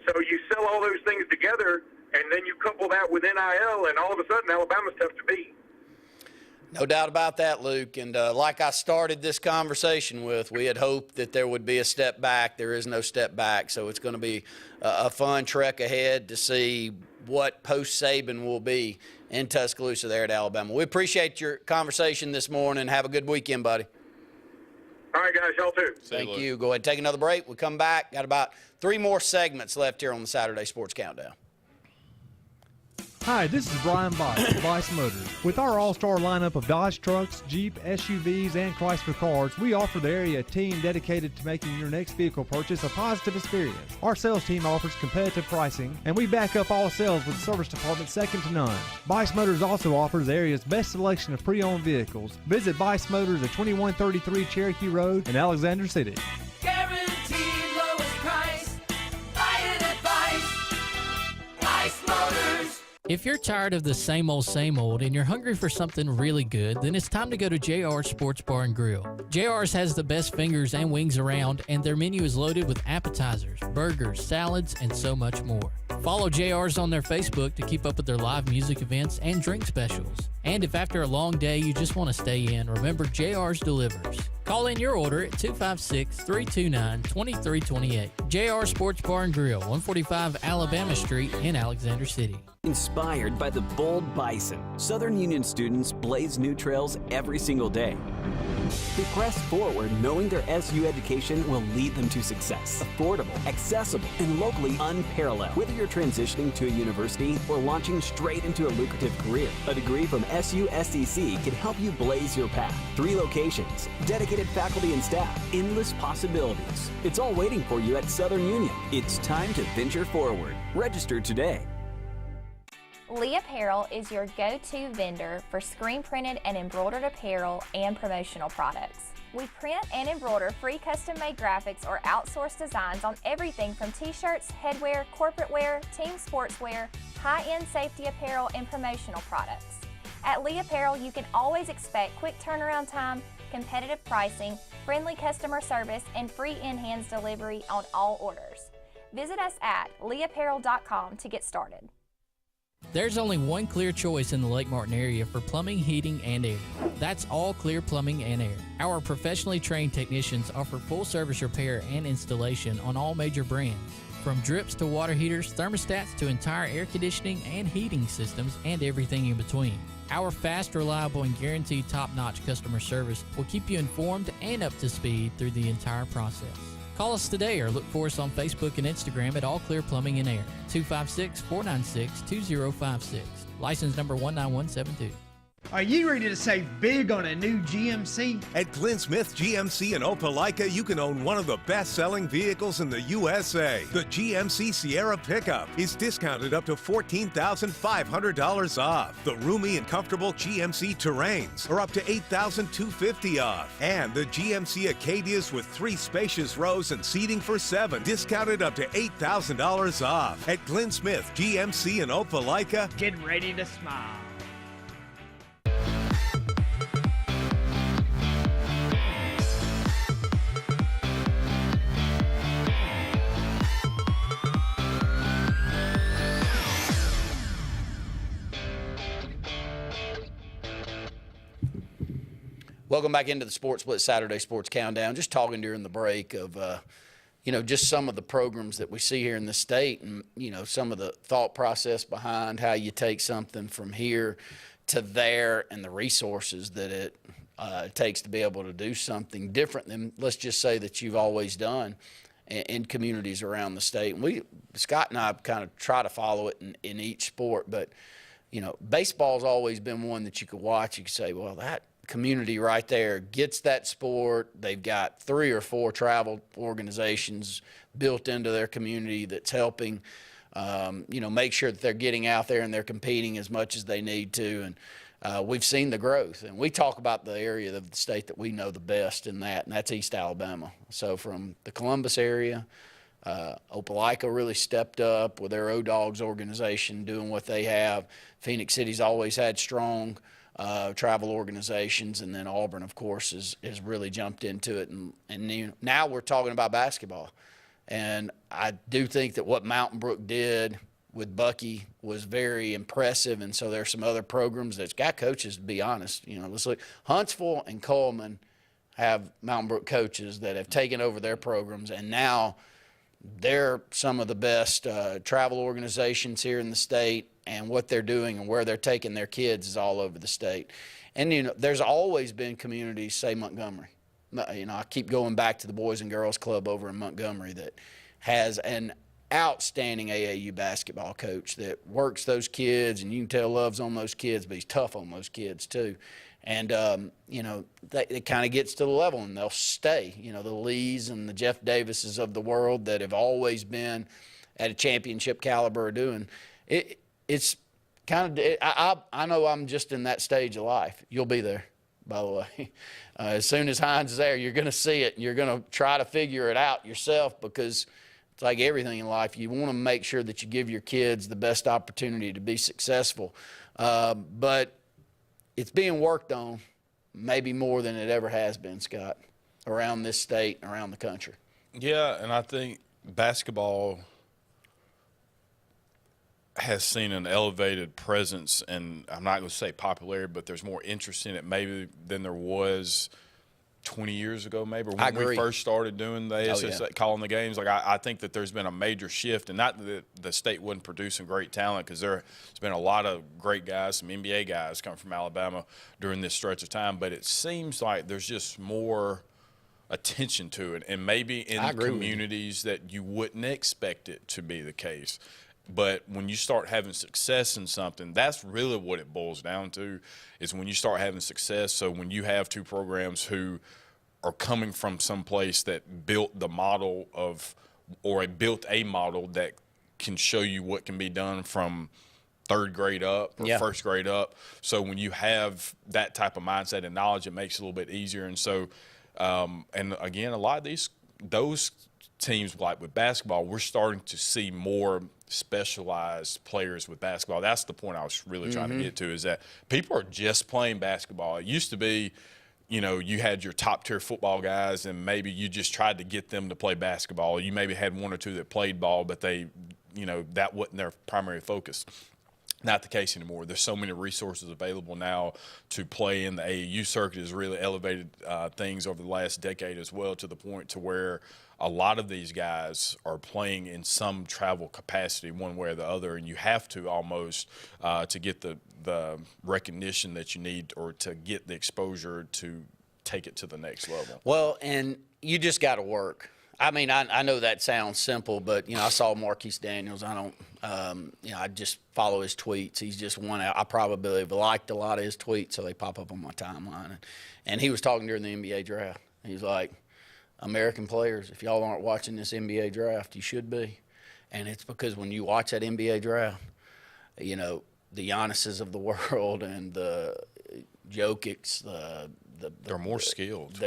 So you sell all those things together, and then you couple that with NIL, and all of a sudden Alabama's tough to beat. No doubt about that, Luke. And like I started this conversation with, we had hoped that there would be a step back. There is no step back, so it's going to be a fun trek ahead to see what post-Saban will be in Tuscaloosa there at Alabama. We appreciate your conversation this morning. Have a good weekend, buddy. All right, guys, y'all too. Thank you. Go ahead and take another break. We'll come back. Got about 3 more segments left here on the Saturday Sports Countdown. Hi, this is Brian Bott with Vice Motors. With our all-star lineup of Dodge trucks, Jeep, SUVs, and Chrysler cars, we offer the area team dedicated to making your next vehicle purchase a positive experience. Our sales team offers competitive pricing, and we back up all sales with a service department second to none. Vice Motors also offers the area's best selection of pre-owned vehicles. Visit Vice Motors at 2133 Cherokee Road in Alexander City. Guaranteed lowest price. Buy it at Vice Motors. If you're tired of the same old and you're hungry for something really good, then it's time to go to JR's Sports Bar and Grill. JR's has the best fingers and wings around, and their menu is loaded with appetizers, burgers, salads, and so much more. Follow JR's on their Facebook to keep up with their live music events and drink specials. And if after a long day you just want to stay in, remember JR's delivers. Call in your order at 256-329-2328. JR Sports Bar and Grill, 145 Alabama Street in Alexander City. Inspired by the bold bison, Southern Union students blaze new trails every single day. They press forward knowing their SU education will lead them to success. Affordable, accessible, and locally unparalleled. Whether you're transitioning to a university or launching straight into a lucrative career, a degree from SU SDC can help you blaze your path. 3 locations, dedicated faculty and staff, endless possibilities. It's all waiting for you at Southern Union. It's time to venture forward. Register today. Lee Apparel is your go-to vendor for screen-printed and embroidered apparel and promotional products. We print and embroider free custom-made graphics or outsourced designs on everything from t-shirts, headwear, corporate wear, team sportswear, high-end safety apparel, and promotional products. At Lee Apparel, you can always expect quick turnaround time, competitive pricing, friendly customer service, and free in-hands delivery on all orders. Visit us at leeapparel.com to get started. There's only one clear choice in the Lake Martin area for plumbing, heating, and air. That's All Clear Plumbing and Air. Our professionally trained technicians offer full service repair and installation on all major brands. From drips to water heaters, thermostats to entire air conditioning and heating systems, and everything in between. Our fast, reliable, and guaranteed top-notch customer service will keep you informed and up to speed through the entire process. Call us today or look for us on Facebook and Instagram at All Clear Plumbing and Air, 256-496-2056. License number 19172. Are you ready to save big on a new GMC? At Glenn Smith GMC in Opelika, you can own one of the best-selling vehicles in the USA. The GMC Sierra pickup is discounted up to $14,500 off. The roomy and comfortable GMC Terrains are up to $8,250 off. And the GMC Acadias with 3 spacious rows and seating for 7, discounted up to $8,000 off. At Glenn Smith GMC in Opelika, get ready to smile. Welcome back into the Sports Blitz Saturday Sports Countdown. Just talking during the break of, just some of the programs that we see here in the state and, some of the thought process behind how you take something from here to there and the resources that it takes to be able to do something different than, let's just say, that you've always done in communities around the state. And Scott and I kind of try to follow it in each sport, but, baseball's always been one that you could watch. You could say, well, that community right there gets that sport. They've got 3 or 4 travel organizations built into their community that's helping, make sure that they're getting out there and they're competing as much as they need to. And we've seen the growth. And we talk about the area of the state that we know the best in that, and that's East Alabama. So from the Columbus area, Opelika really stepped up with their O-Dogs organization doing what they have. Phoenix City's always had strong travel organizations, and then Auburn, of course, has really jumped into it. And now we're talking about basketball. And I do think that what Mountain Brook did with Bucky was very impressive, and so there's some other programs that's got coaches, to be honest. Let's look. Huntsville and Coleman have Mountain Brook coaches that have taken over their programs, and now they're some of the best travel organizations here in the state, and what they're doing and where they're taking their kids is all over the state. And, there's always been communities, say Montgomery. I keep going back to the Boys and Girls Club over in Montgomery that has an outstanding AAU basketball coach that works those kids, and you can tell loves on those kids, but he's tough on those kids too. And, it kind of gets to the level, and they'll stay. The Lees and the Jeff Davises of the world that have always been at a championship caliber doing it. It's kind of I know I'm just in that stage of life. You'll be there, by the way. As soon as Hines is there, you're going to see it, and you're going to try to figure it out yourself, because it's like everything in life. You want to make sure that you give your kids the best opportunity to be successful. But it's being worked on maybe more than it ever has been, Scott, around this state and around the country. Yeah, and I think basketball has seen an elevated presence, and I'm not going to say popularity, but there's more interest in it maybe than there was 20 years ago, maybe, or when we first started doing the AHSAA, calling the games. I think that there's been a major shift, and not that the state wasn't producing great talent, because there's been a lot of great guys, some NBA guys come from Alabama during this stretch of time, but it seems like there's just more attention to it, and maybe in communities that you wouldn't expect it to be the case. But when you start having success in something, that's really what it boils down to, is when you start having success. So when you have 2 programs who are coming from some place that built the model of, or built a model that can show you what can be done from 3rd grade up or 1st grade up. So when you have that type of mindset and knowledge, it makes it a little bit easier. And so, and again, a lot of those teams, like with basketball, we're starting to see more specialized players with basketball. That's the point I was really trying to get to, is that people are just playing basketball. It used to be, you had your top-tier football guys, and maybe you just tried to get them to play basketball. You maybe had 1 or 2 that played ball, but they, that wasn't their primary focus. Not the case anymore. There's so many resources available now to play in. The AAU circuit has really elevated things over the last decade as well, to the point to where a lot of these guys are playing in some travel capacity one way or the other, and you have to almost to get the recognition that you need, or to get the exposure to take it to the next level. Well, and you just got to work. I mean, I know that sounds simple, but, I saw Marquise Daniels. I don't, I just follow his tweets. He's just one out. I probably have liked a lot of his tweets, so they pop up on my timeline. And he was talking during the NBA draft. He's like, American players, if y'all aren't watching this NBA draft, you should be. And it's because when you watch that NBA draft, the Giannis's of the world and the Jokic's, they're more skilled.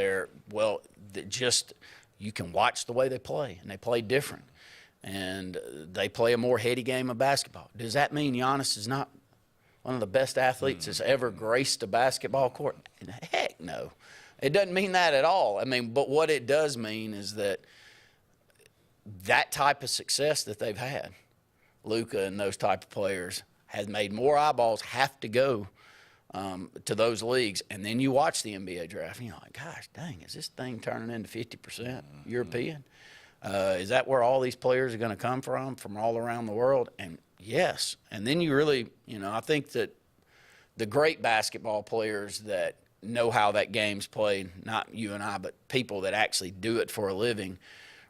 You can watch the way they play, and they play different. And they play a more heady game of basketball. Does that mean Giannis is not one of the best athletes that's ever graced a basketball court? Heck no. It doesn't mean that at all. I mean, but what it does mean is that type of success that they've had, Luka and those type of players, has made more eyeballs have to go to those leagues. And then you watch the NBA draft, and you're like, gosh, dang, is this thing turning into 50% European? Is that where all these players are going to come from all around the world? And yes. And then you really, I think that the great basketball players that know how that game's played, not you and I, but people that actually do it for a living,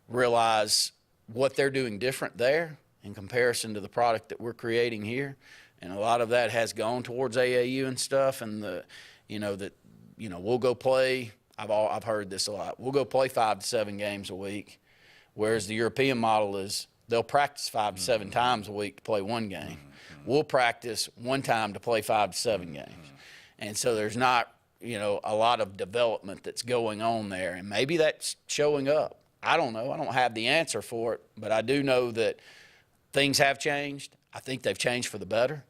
realize what they're doing different there in comparison to the product that we're creating here. And a lot of that has gone towards AAU and stuff, and we'll go play. I've heard this a lot. We'll go play 5 to 7 games a week, whereas the European model is they'll practice 5 to 7 times a week to play 1 game. We'll practice 1 time to play 5 to 7 games, and so there's not a lot of development that's going on there, and maybe that's showing up. I don't know. I don't have the answer for it, but I do know that things have changed. I think they've changed for the better.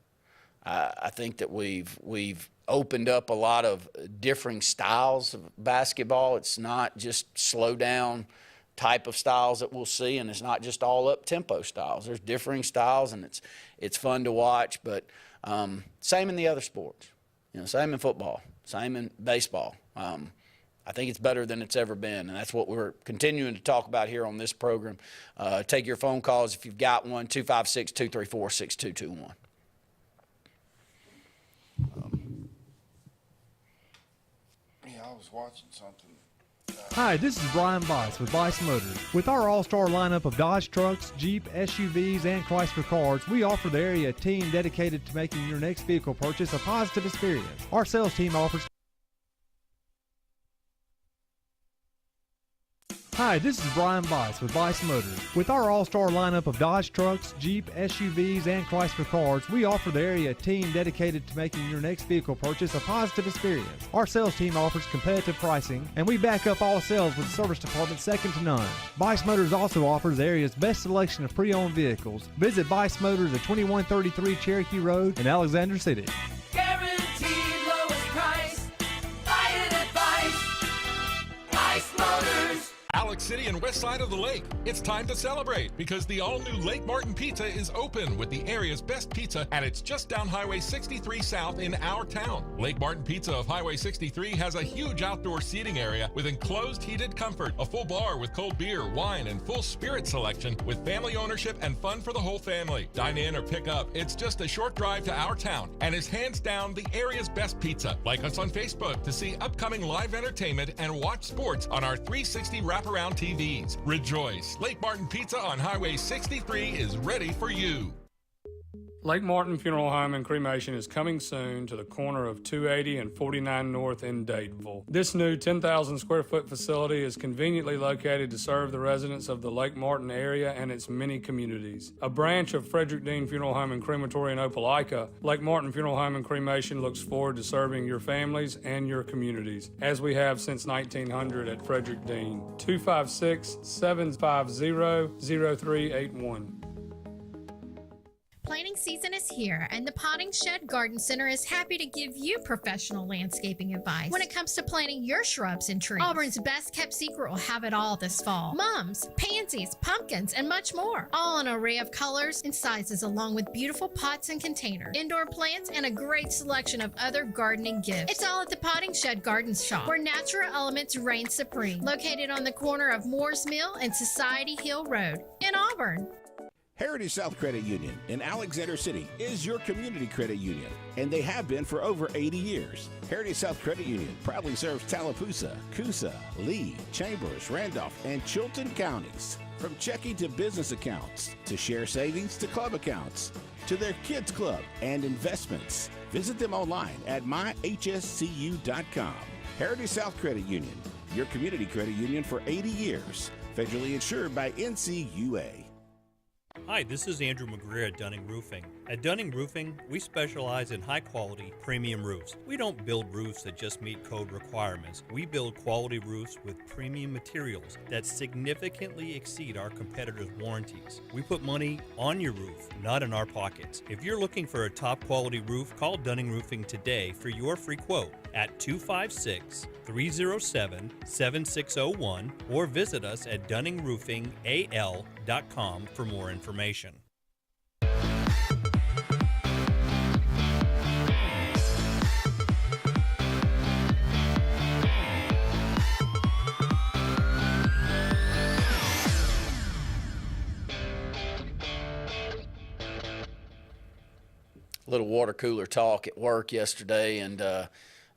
I think that we've opened up a lot of differing styles of basketball. It's not just slow down type of styles that we'll see, and it's not just all up tempo styles. There's differing styles, and it's fun to watch. But same in the other sports. Same in football. Same in baseball. I think it's better than it's ever been, and that's what we're continuing to talk about here on this program. Take your phone calls if you've got one, 256-234-6221. I was watching something. Hi, this is Brian Bice with Bice Motors. With our all-star lineup of Dodge trucks, Jeep, SUVs, and Chrysler cars, we offer the area team dedicated to making your next vehicle purchase a positive experience. Our sales team offers... Hi, this is Brian Bice with Bice Motors. With our all-star lineup of Dodge trucks, Jeep, SUVs, and Chrysler cars, we offer the area team dedicated to making your next vehicle purchase a positive experience. Our sales team offers competitive pricing, and we back up all sales with a service department second to none. Bice Motors also offers the area's best selection of pre-owned vehicles. Visit Bice Motors at 2133 Cherokee Road in Alexander City. Guaranteed lowest price. Buy it at Bice Motors. Alex City and west side of the lake. It's time to celebrate because the all-new Lake Martin Pizza is open with the area's best pizza, and it's just down Highway 63 South in our town. Lake Martin Pizza of Highway 63 has a huge outdoor seating area with enclosed heated comfort, a full bar with cold beer, wine, and full spirit selection with family ownership and fun for the whole family. Dine in or pick up. It's just a short drive to our town and is hands down the area's best pizza. Like us on Facebook to see upcoming live entertainment and watch sports on our 360 wraparound TVs. Rejoice! Lake Martin Pizza on Highway 63 is ready for you. Lake Martin Funeral Home and Cremation is coming soon to the corner of 280 and 49 North in Dadeville. This new 10,000 square foot facility is conveniently located to serve the residents of the Lake Martin area and its many communities. A branch of Frederick Dean Funeral Home and Crematory in Opelika, Lake Martin Funeral Home and Cremation looks forward to serving your families and your communities, as we have since 1900 at Frederick Dean. 256-750-0381. Planting season is here, and the Potting Shed Garden Center is happy to give you professional landscaping advice when it comes to planting your shrubs and trees. Auburn's best kept secret will have it all this fall. Mums, pansies, pumpkins, and much more. All in an array of colors and sizes, along with beautiful pots and containers, indoor plants, and a great selection of other gardening gifts. It's all at the Potting Shed Garden Shop, where natural elements reign supreme. Located on the corner of Moore's Mill and Society Hill Road in Auburn. Heritage South Credit Union in Alexander City is your community credit union, and they have been for over 80 years. Heritage South Credit Union proudly serves Tallapoosa, Coosa, Lee, Chambers, Randolph, and Chilton counties. From checking to business accounts, to share savings to club accounts, to their kids club and investments. Visit them online at myhscu.com. Heritage South Credit Union, your community credit union for 80 years. Federally insured by NCUA. Hi, this is Andrew McGreer at Dunning Roofing. At Dunning Roofing, we specialize in high-quality, premium roofs. We don't build roofs that just meet code requirements. We build quality roofs with premium materials that significantly exceed our competitors' warranties. We put money on your roof, not in our pockets. If you're looking for a top-quality roof, call Dunning Roofing today for your free quote at 256-307-7601 or visit us at DunningRoofingAL.com for more information. little water cooler talk at work yesterday, and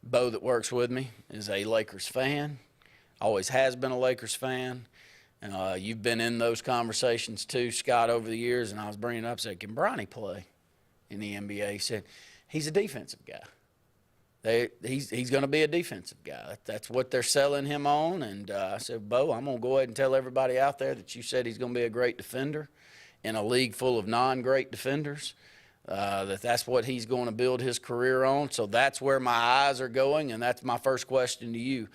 Bo that works with me is a Lakers fan, always has been a Lakers fan. You've been in those conversations too, Scott, over the years, and I was bringing it up, said, can Bronny play in the NBA? He said, he's a defensive guy. He's going to be a defensive guy. That's what they're selling him on. And I said, Bo, I'm going to go ahead and tell everybody out there that you said he's going to be a great defender in a league full of non-great defenders, that's what he's going to build his career on. So that's where my eyes are going, and that's my first question to you.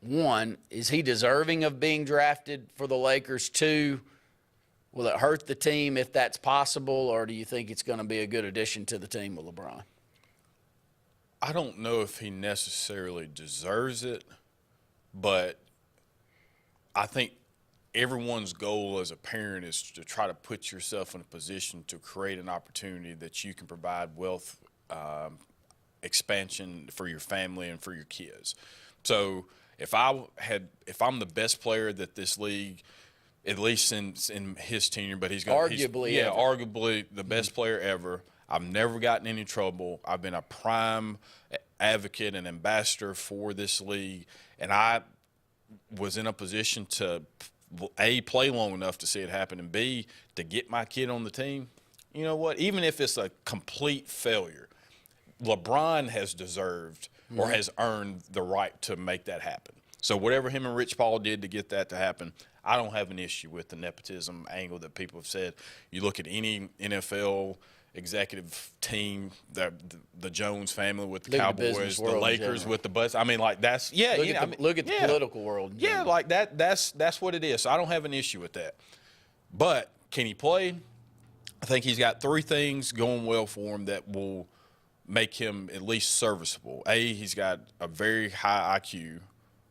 One, is he deserving of being drafted for the Lakers? Two, will it hurt the team if that's possible, or do you think it's going to be a good addition to the team with LeBron? I don't know if he necessarily deserves it, but I think everyone's goal as a parent is to try to put yourself in a position to create an opportunity that you can provide wealth expansion for your family and for your kids. So if I'm the best player that this league, at least in his tenure, but arguably the best player ever. I've never gotten any trouble. I've been a prime advocate and ambassador for this league, and I was in a position to A, play long enough to see it happen, and B, to get my kid on the team. You know what? Even if it's a complete failure, LeBron has deserved or has earned the right to make that happen. So whatever him and Rich Paul did to get that to happen, I don't have an issue with the nepotism angle that people have said. You look at any NFL executive team, the Jones family with the Cowboys, the Lakers with the Bucks. I mean, like that's look at the political world. Yeah, like that. That's what it is. So I don't have an issue with that. But can he play? I think he's got three things going well for him that will make him at least serviceable. A, he's got a very high IQ,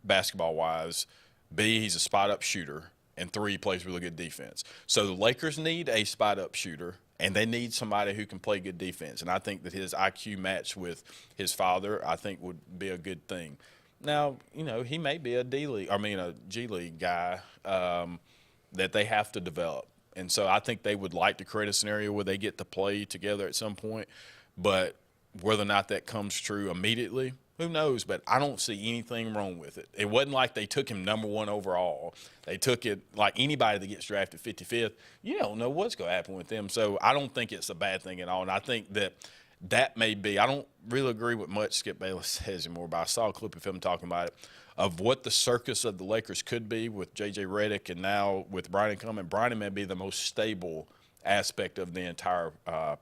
basketball-wise. B, he's a spot-up shooter. And three, he plays really good defense. So the Lakers need a spot-up shooter, and they need somebody who can play good defense. And I think that his IQ match with his father, I think, would be a good thing. Now, he may be a G League guy that they have to develop. And so I think they would like to create a scenario where they get to play together at some point. But whether or not that comes true immediately, who knows? But I don't see anything wrong with it. It wasn't like they took him number one overall. They took it like anybody that gets drafted 55th. You don't know what's going to happen with them. So I don't think it's a bad thing at all. And I think that may be – I don't really agree with much Skip Bayless says anymore, but I saw a clip of him talking about it, of what the circus of the Lakers could be with J.J. Redick and now with Bronny coming. Bronny may be the most stable aspect of the entire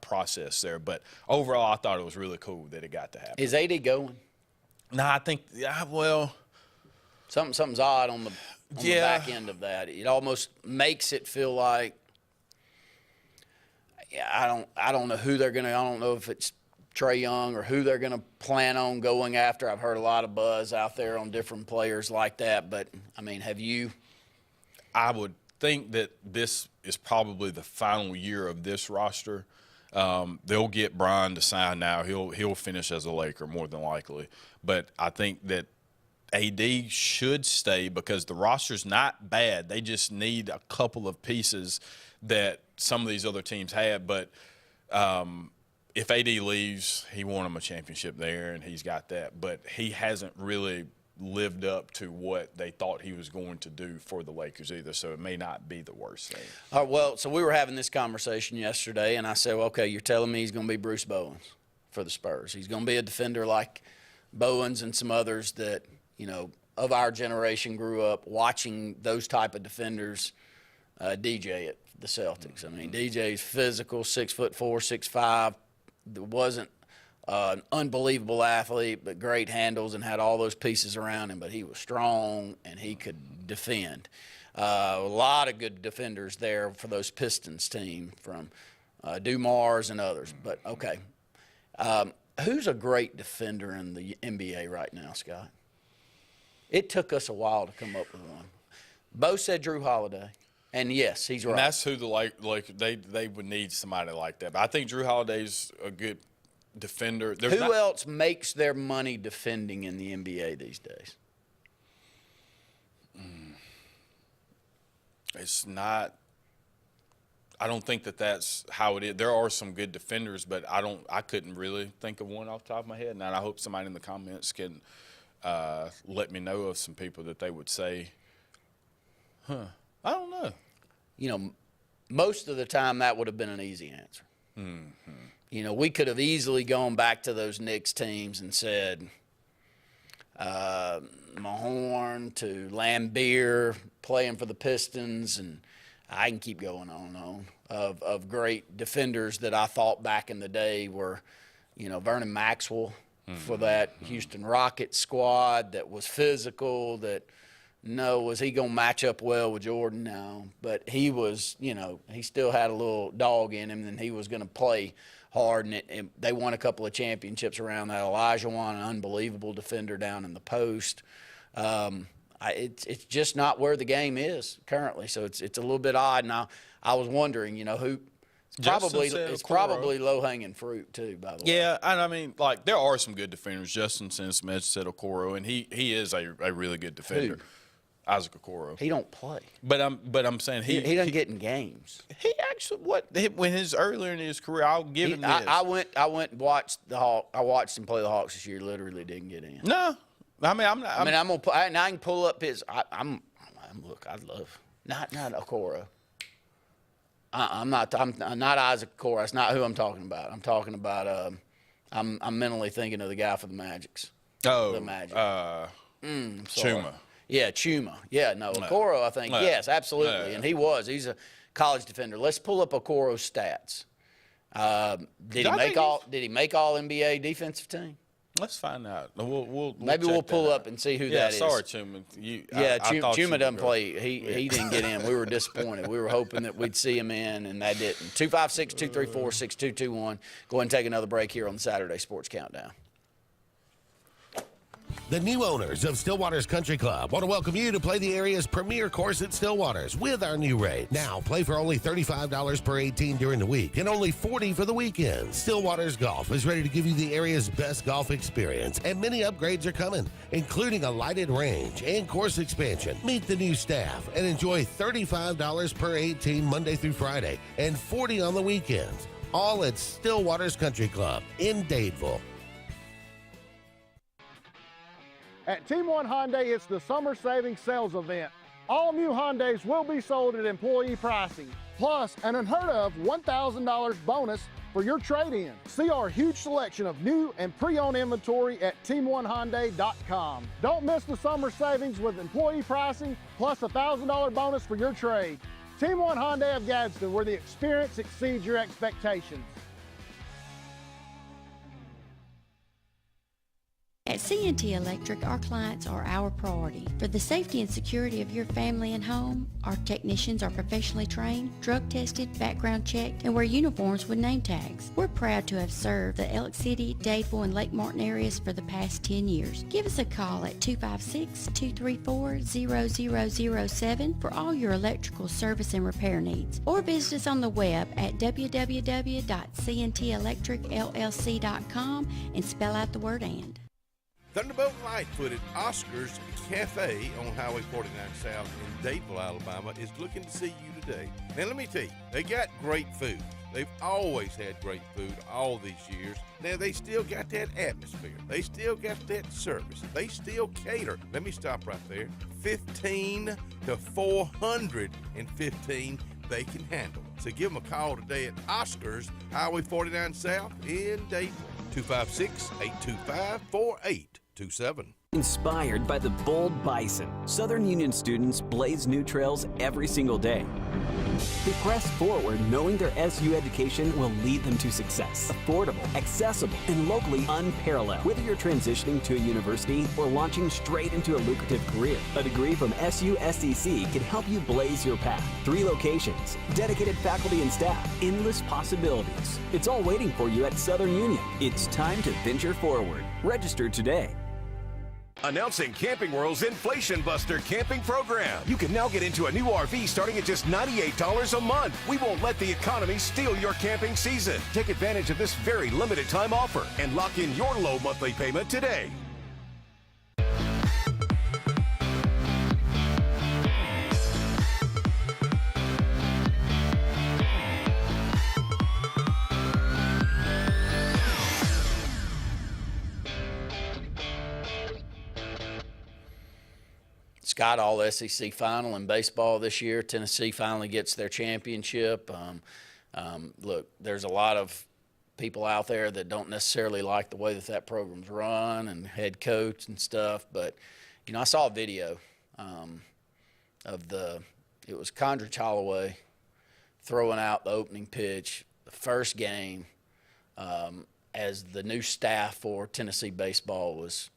process there. But overall, I thought it was really cool that it got to happen. Is AD going? No, I think something's odd on the back end of that. It almost makes it feel like I don't know who they're going to. I don't know if it's Trae Young or who they're going to plan on going after. I've heard a lot of buzz out there on different players like that. But I mean, have you? I would think that this is probably the final year of this roster. They'll get Brian to sign now. He'll finish as a Laker more than likely. But I think that AD should stay because the roster's not bad. They just need a couple of pieces that some of these other teams have. But if AD leaves, he won him a championship there, and he's got that. But he hasn't really lived up to what they thought he was going to do for the Lakers either, so it may not be the worst thing. Well, so we were having this conversation yesterday, and I said, well, okay, you're telling me he's going to be Bruce Bowens for the Spurs. He's going to be a defender like Bowens and some others that, of our generation grew up watching those type of defenders DJ at the Celtics. I mean, DJ's physical, 6'4", 6'5", wasn't an unbelievable athlete, but great handles and had all those pieces around him. But he was strong and he could defend. A lot of good defenders there for those Pistons team from Dumars and others. But, okay, who's a great defender in the NBA right now, Scott? It took us a while to come up with one. Bo said Drew Holiday. And, yes, he's right. And that's who they would need somebody like that. But I think Drew Holiday's a good defender. Who else makes their money defending in the NBA these days? It's not don't think that's how it is. There are some good defenders, but I couldn't really think of one off the top of my head. And I hope somebody in the comments can let me know of some people that they would say, I don't know. You know, most of the time that would have been an easy answer. Mm-hmm. You know, we could have easily gone back to those Knicks teams and said Mahorn to Lambeer playing for the Pistons, and I can keep going on and on of great defenders that I thought back in the day were, you know, Vernon Maxwell for that Houston Rockets squad that was physical, that was he going to match up well with Jordan? No. But he was, you know, he still had a little dog in him, and he was going to play hard, and they won a couple of championships around that. Elijah Wan, an unbelievable defender down in the post. It's just not where the game is currently, so it's a little bit odd. Now I was wondering, you know, who it's probably low-hanging fruit too, by the way. Yeah, and I mean, like, there are some good defenders. Justin Smith said Okoro, and he is a really good defender. Who? Isaac Okoro. He don't play. But I'm saying he doesn't get in games. He actually when his earlier in his career, I'll give him this. I went and watched the Hawks. I watched him play the Hawks this year. Literally didn't get in. No, I mean I'm not. I'm gonna. I can pull up his. Look. I'd love not Okoro. I'm not Isaac Okoro. That's not who I'm talking about. I'm talking about. I'm mentally thinking of the guy for the Magics. Oh, the Magic. Chuma. Yeah, Chuma. Yeah, no, Okoro, I think, yes, absolutely. And he's a college defender. Let's pull up Okoro's stats. Did he make all NBA defensive team? Let's find out. We'll pull up and see who that is. Sorry, Chuma. Chuma doesn't play. He didn't get in. We were disappointed. We were hoping that we'd see him in, and that didn't. 256-234-6221. Go ahead and take another break here on the Saturday Sports Countdown. The new owners of Stillwater's Country Club want to welcome you to play the area's premier course at Stillwater's with our new rate. Now, play for only $35 per 18 during the week and only $40 for the weekend. Stillwater's Golf is ready to give you the area's best golf experience, and many upgrades are coming, including a lighted range and course expansion. Meet the new staff and enjoy $35 per 18 Monday through Friday and $40 on the weekends. All at Stillwater's Country Club in Dadeville. At Team One Hyundai, it's the Summer Savings Sales Event. All new Hyundais will be sold at employee pricing, plus an unheard of $1,000 bonus for your trade-in. See our huge selection of new and pre-owned inventory at team1hyundai.com. Don't miss the summer savings with employee pricing, plus a $1,000 bonus for your trade. Team One Hyundai of Gadsden, where the experience exceeds your expectations. At C&T Electric, our clients are our priority. For the safety and security of your family and home, our technicians are professionally trained, drug tested, background checked, and wear uniforms with name tags. We're proud to have served the Elk City, Dadeville, and Lake Martin areas for the past 10 years. Give us a call at 256-234-0007 for all your electrical service and repair needs, or visit us on the web at www.cntelectricllc.com and spell out the word "and." Thunderbolt Lightfoot at Oscar's Cafe on Highway 49 South in Dadeville, Alabama is looking to see you today. Now, let me tell you, they got great food. They've always had great food all these years. Now, they still got that atmosphere. They still got that service. They still cater. Let me stop right there. 15 to 415 they can handle. So give them a call today at Oscar's, Highway 49 South in Dadeville. 256-825-4827. Inspired by the bold bison, Southern Union students blaze new trails every single day. They press forward knowing their SU education will lead them to success. Affordable, accessible, and locally unparalleled. Whether you're transitioning to a university or launching straight into a lucrative career, a degree from SUSCC can help you blaze your path. 3 locations, dedicated faculty and staff, endless possibilities. It's all waiting for you at Southern Union. It's time to venture forward. Register today. Announcing Camping World's Inflation Buster camping program. You can now get into a new RV starting at just $98 a month. We won't let the economy steal your camping season. Take advantage of this very limited time offer and lock in your low monthly payment today. Scott, all SEC final in baseball this year. Tennessee finally gets their championship. Look, there's a lot of people out there that don't necessarily like the way that program's run and head coach and stuff. But, I saw a video of it was Condrich Holloway throwing out the opening pitch, the first game, as the new staff for Tennessee baseball was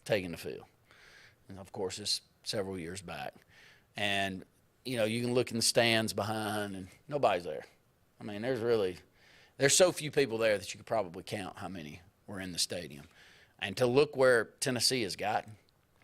taking the field. And, of course, it's several years back. And, you can look in the stands behind, and nobody's there. I mean, there's so few people there that you could probably count how many were in the stadium. And to look where Tennessee has gotten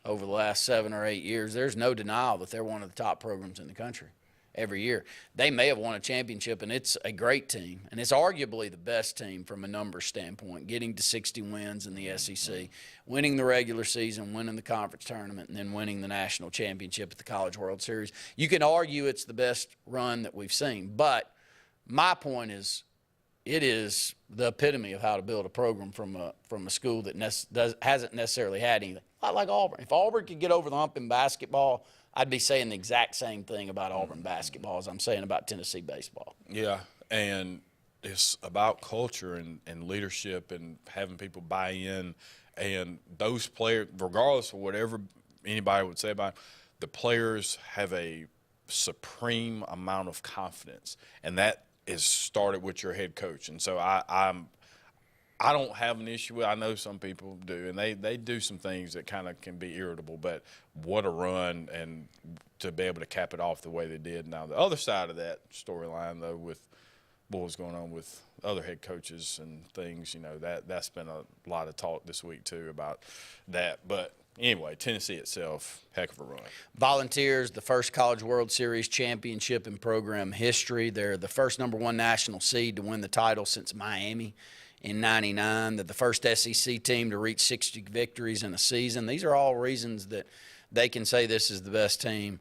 over the last 7 or 8 years, there's no denial that they're one of the top programs in the country every year. They may have won a championship, and it's a great team, and it's arguably the best team from a numbers standpoint, getting to 60 wins in the SEC, winning the regular season, winning the conference tournament, and then winning the national championship at the College World Series. You can argue it's the best run that we've seen, but my point is it is the epitome of how to build a program from a school that hasn't necessarily had anything. Not like Auburn. If Auburn could get over the hump in basketball, I'd be saying the exact same thing about Auburn basketball as I'm saying about Tennessee baseball. Yeah, and it's about culture and leadership and having people buy in. And those players, regardless of whatever anybody would say about it, the players have a supreme amount of confidence, and that is started with your head coach. And so I don't have an issue with it. I know some people do, and they do some things that kind of can be irritable, but what a run, and to be able to cap it off the way they did. Now, the other side of that storyline, though, with what was going on with other head coaches and things, that's been a lot of talk this week, too, about that. But anyway, Tennessee itself, heck of a run. Volunteers, the first College World Series championship in program history. They're the first #1 national seed to win the title since Miami in '99. They're the first SEC team to reach 60 victories in a season. These are all reasons that they can say this is the best team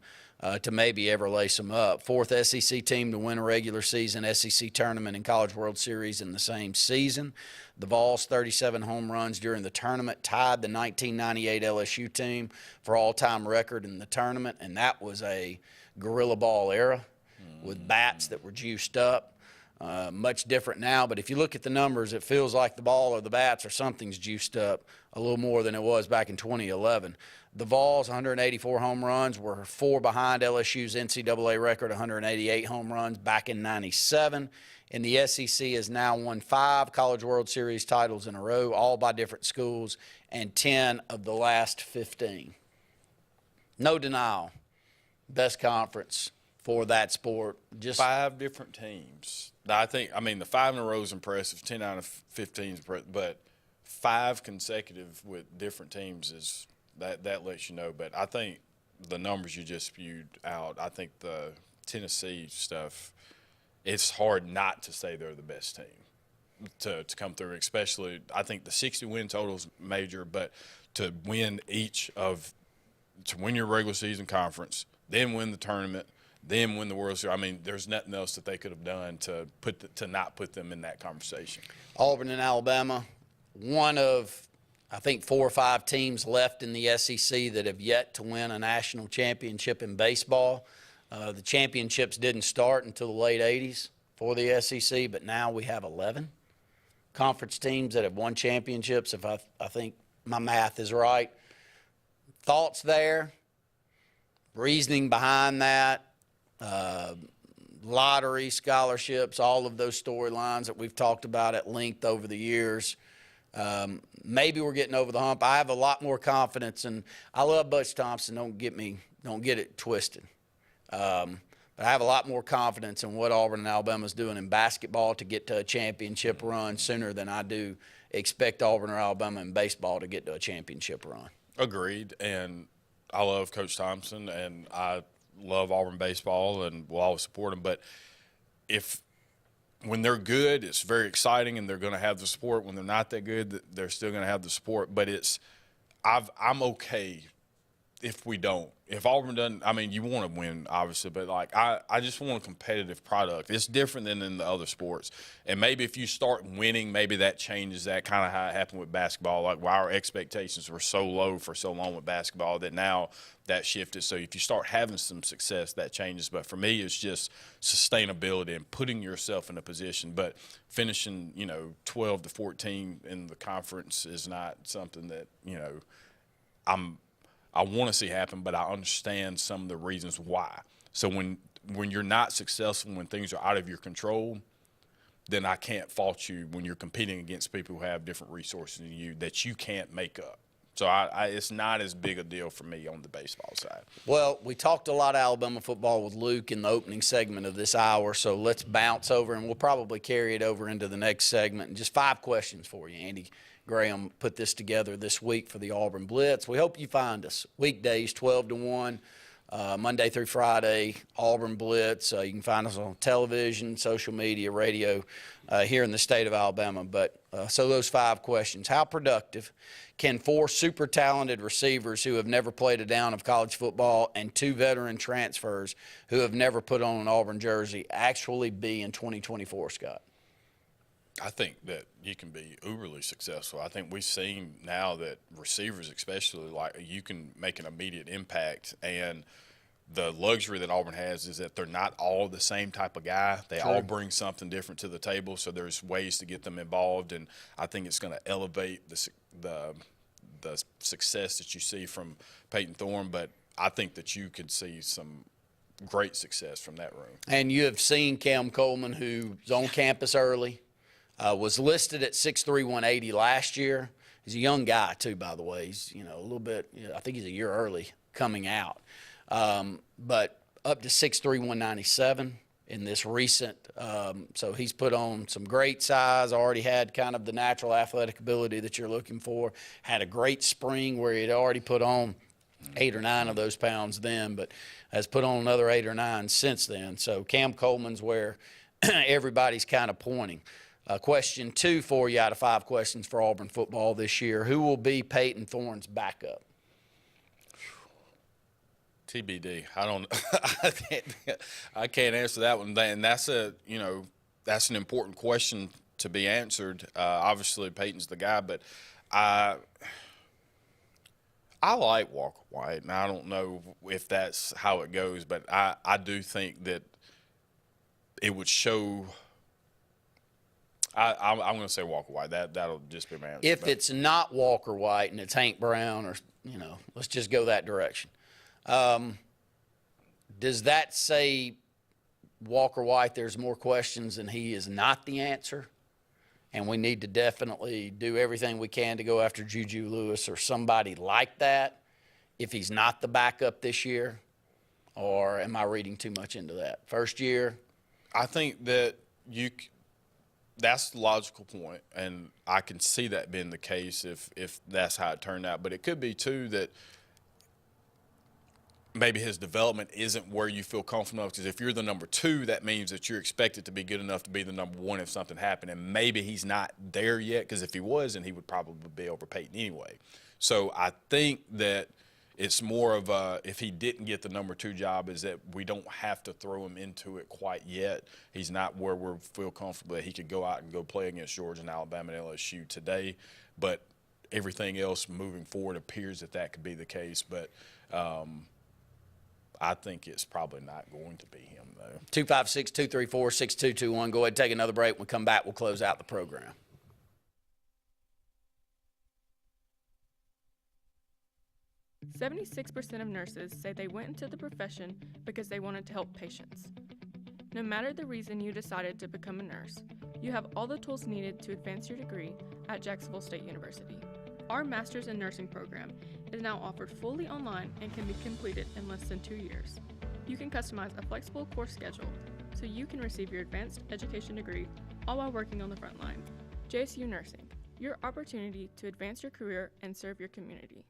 to maybe ever lace them up. Fourth SEC team to win a regular season SEC tournament and College World Series in the same season. The Vols' 37 home runs during the tournament tied the 1998 LSU team for all-time record in the tournament, and that was a gorilla ball era with bats that were juiced up. Much different now, but if you look at the numbers, it feels like the ball or the bats or something's juiced up a little more than it was back in 2011. The Vols' 184 home runs were 4 behind LSU's NCAA record, 188 home runs back in '97. And the SEC has now won 5 College World Series titles in a row, all by different schools, and 10 of the last 15. No denial, best conference for that sport. Just 5 different teams. The 5 in a row is impressive. 10 out of 15 is impressive, but 5 consecutive with different teams is that lets you know. But I think the numbers you just spewed out, I think the Tennessee stuff, it's hard not to say they're the best team to come through. Especially, I think the 60 win total is major, but to win to win your regular season conference, then win the tournament, then win the World Series. There's nothing else that they could have done to not put them in that conversation. Auburn and Alabama, one of, I think, 4 or 5 teams left in the SEC that have yet to win a national championship in baseball. The championships didn't start until the late 80s for the SEC, but now we have 11 conference teams that have won championships, if I think my math is right. Thoughts there? Reasoning behind that? Lottery, scholarships, all of those storylines that we've talked about at length over the years. Maybe we're getting over the hump. I have a lot more confidence, and I love Butch Thompson. Don't get it twisted. But I have a lot more confidence in what Auburn and Alabama's doing in basketball to get to a championship run sooner than I do expect Auburn or Alabama in baseball to get to a championship run. Agreed, and I love Coach Thompson, and I love Auburn baseball and will always support them. But when they're good, it's very exciting and they're going to have the support. When they're not that good, they're still going to have the support. But I'm okay if Auburn doesn't, I mean, you want to win, obviously, but, like, I just want a competitive product. It's different than in the other sports. And maybe if you start winning, maybe that changes that, kind of how it happened with basketball. Like, why our expectations were so low for so long with basketball that now that shifted. So if you start having some success, that changes. But for me, it's just sustainability and putting yourself in a position. But finishing, 12 to 14 in the conference is not something that, I want to see happen, but I understand some of the reasons why. So when you're not successful, when things are out of your control, then I can't fault you when you're competing against people who have different resources than you that you can't make up. So it's not as big a deal for me on the baseball side. Well, we talked a lot of Alabama football with Luke in the opening segment of this hour, so let's bounce over, and we'll probably carry it over into the next segment. And just 5 questions for you, Andy. Graham put this together this week for the Auburn Blitz. We hope you find us. Weekdays, 12 to 1, Monday through Friday, Auburn Blitz. You can find us on television, social media, radio here in the state of Alabama. But so those 5 questions. How productive can 4 super talented receivers who have never played a down of college football and 2 veteran transfers who have never put on an Auburn jersey actually be in 2024, Scott? I think that you can be uberly successful. I think we've seen now that receivers especially, like, you can make an immediate impact. And the luxury that Auburn has is that they're not all the same type of guy. They all bring something different to the table, so there's ways to get them involved. And I think it's going to elevate the success that you see from Peyton Thorne. But I think that you could see some great success from that room. And you have seen Cam Coleman, who's on campus early. Was listed at 6'3", 180 last year. He's a young guy, too, by the way. He's, a little bit, I think he's a year early coming out. But up to 6'3", 197 in this recent. So he's put on some great size, already had kind of the natural athletic ability that you're looking for. Had a great spring where he had already put on 8 or 9 of those pounds then, but has put on another 8 or 9 since then. So Cam Coleman's where everybody's kind of pointing. Question 2 for you out of 5 questions for Auburn football this year. Who will be Peyton Thorne's backup? TBD. I can't answer that one. And that's that's an important question to be answered. Obviously, Peyton's the guy, but I like Walker White, and I don't know if that's how it goes, but I do think that it would show. I'm going to say Walker White. That'll just be my answer. If it's not Walker White and it's Hank Brown, or let's just go that direction. Does that say Walker White? There's more questions and he is not the answer, and we need to definitely do everything we can to go after Juju Lewis or somebody like that if he's not the backup this year? Or am I reading too much into that? First year? I think that that's the logical point, and I can see that being the case if that's how it turned out. But it could be, too, that maybe his development isn't where you feel comfortable, because if you're the number 2, that means that you're expected to be good enough to be the number 1 if something happened, and maybe he's not there yet, because if he was, then he would probably be over Peyton anyway. So I think that it's more of if he didn't get the number 2 job, is that we don't have to throw him into it quite yet. He's not where we feel comfortable that he could go out and go play against Georgia and Alabama and LSU today. But everything else moving forward appears that could be the case. But I think it's probably not going to be him, though. 256-234-6221. Go ahead and take another break. When we come back, we'll close out the program. "76% of nurses say they went into the profession because they wanted to help patients. No matter the reason you decided to become a nurse, you have all the tools needed to advance your degree at Jacksonville State University. Our Master's in Nursing program is now offered fully online and can be completed in less than 2 years. You can customize a flexible course schedule so you can receive your advanced education degree all while working on the front line. JSU Nursing, your opportunity to advance your career and serve your community."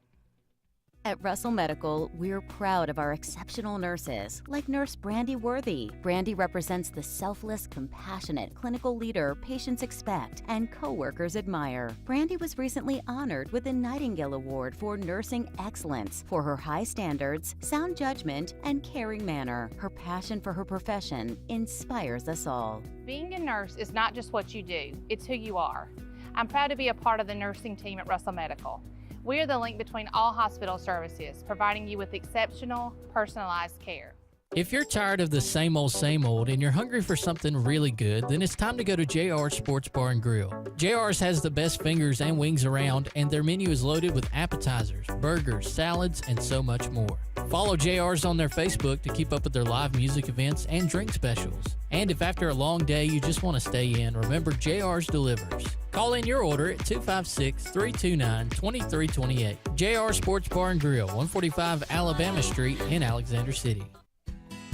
At Russell Medical, we're proud of our exceptional nurses, like Nurse Brandy Worthy. Brandy represents the selfless, compassionate clinical leader patients expect and coworkers admire. Brandy was recently honored with the Nightingale Award for Nursing Excellence for her high standards, sound judgment, and caring manner. Her passion for her profession inspires us all. Being a nurse is not just what you do, it's who you are. I'm proud to be a part of the nursing team at Russell Medical. We are the link between all hospital services, providing you with exceptional, personalized care. If you're tired of the same old, and you're hungry for something really good, then it's time to go to JR's Sports Bar and Grill. JR's has the best fingers and wings around, and their menu is loaded with appetizers, burgers, salads, and so much more. Follow JR's on their Facebook to keep up with their live music events and drink specials. And if after a long day you just want to stay in, remember JR's delivers. Call in your order at 256-329-2328. JR Sports Bar and Grill, 145 Alabama Street in Alexander City.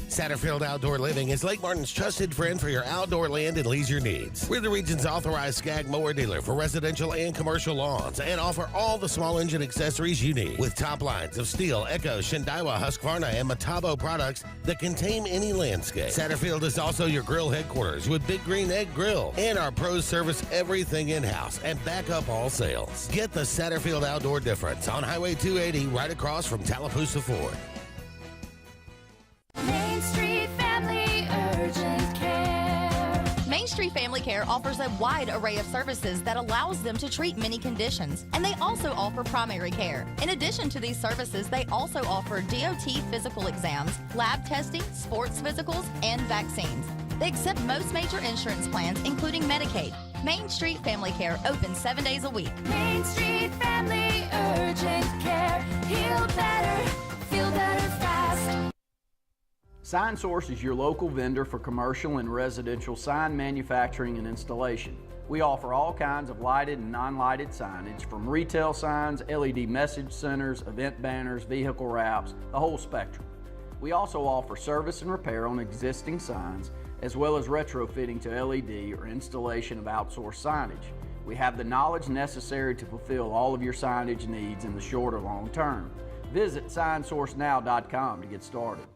Satterfield Outdoor Living is Lake Martin's trusted friend for your outdoor land and leisure needs. We're the region's authorized Skag mower dealer for residential and commercial lawns and offer all the small engine accessories you need. With top lines of Steel, Echo, Shindawa, Husqvarna, and Metabo products that can tame any landscape. Satterfield is also your grill headquarters with Big Green Egg Grill. And our pros service everything in-house and back up all sales. Get the Satterfield Outdoor difference on Highway 280 right across from Tallapoosa Ford. Main Street Family Urgent Care. Main Street Family Care offers a wide array of services that allows them to treat many conditions, and they also offer primary care. In addition to these services, they also offer DOT physical exams, lab testing, sports physicals, and vaccines. They accept most major insurance plans, including Medicaid. Main Street Family Care, open 7 days a week. Main Street Family Urgent Care. Heal better, feel better fast. Sign Source is your local vendor for commercial and residential sign manufacturing and installation. We offer all kinds of lighted and non-lighted signage, from retail signs, LED message centers, event banners, vehicle wraps, the whole spectrum. We also offer service and repair on existing signs, as well as retrofitting to LED or installation of outsourced signage. We have the knowledge necessary to fulfill all of your signage needs in the short or long term. Visit signsourcenow.com to get started.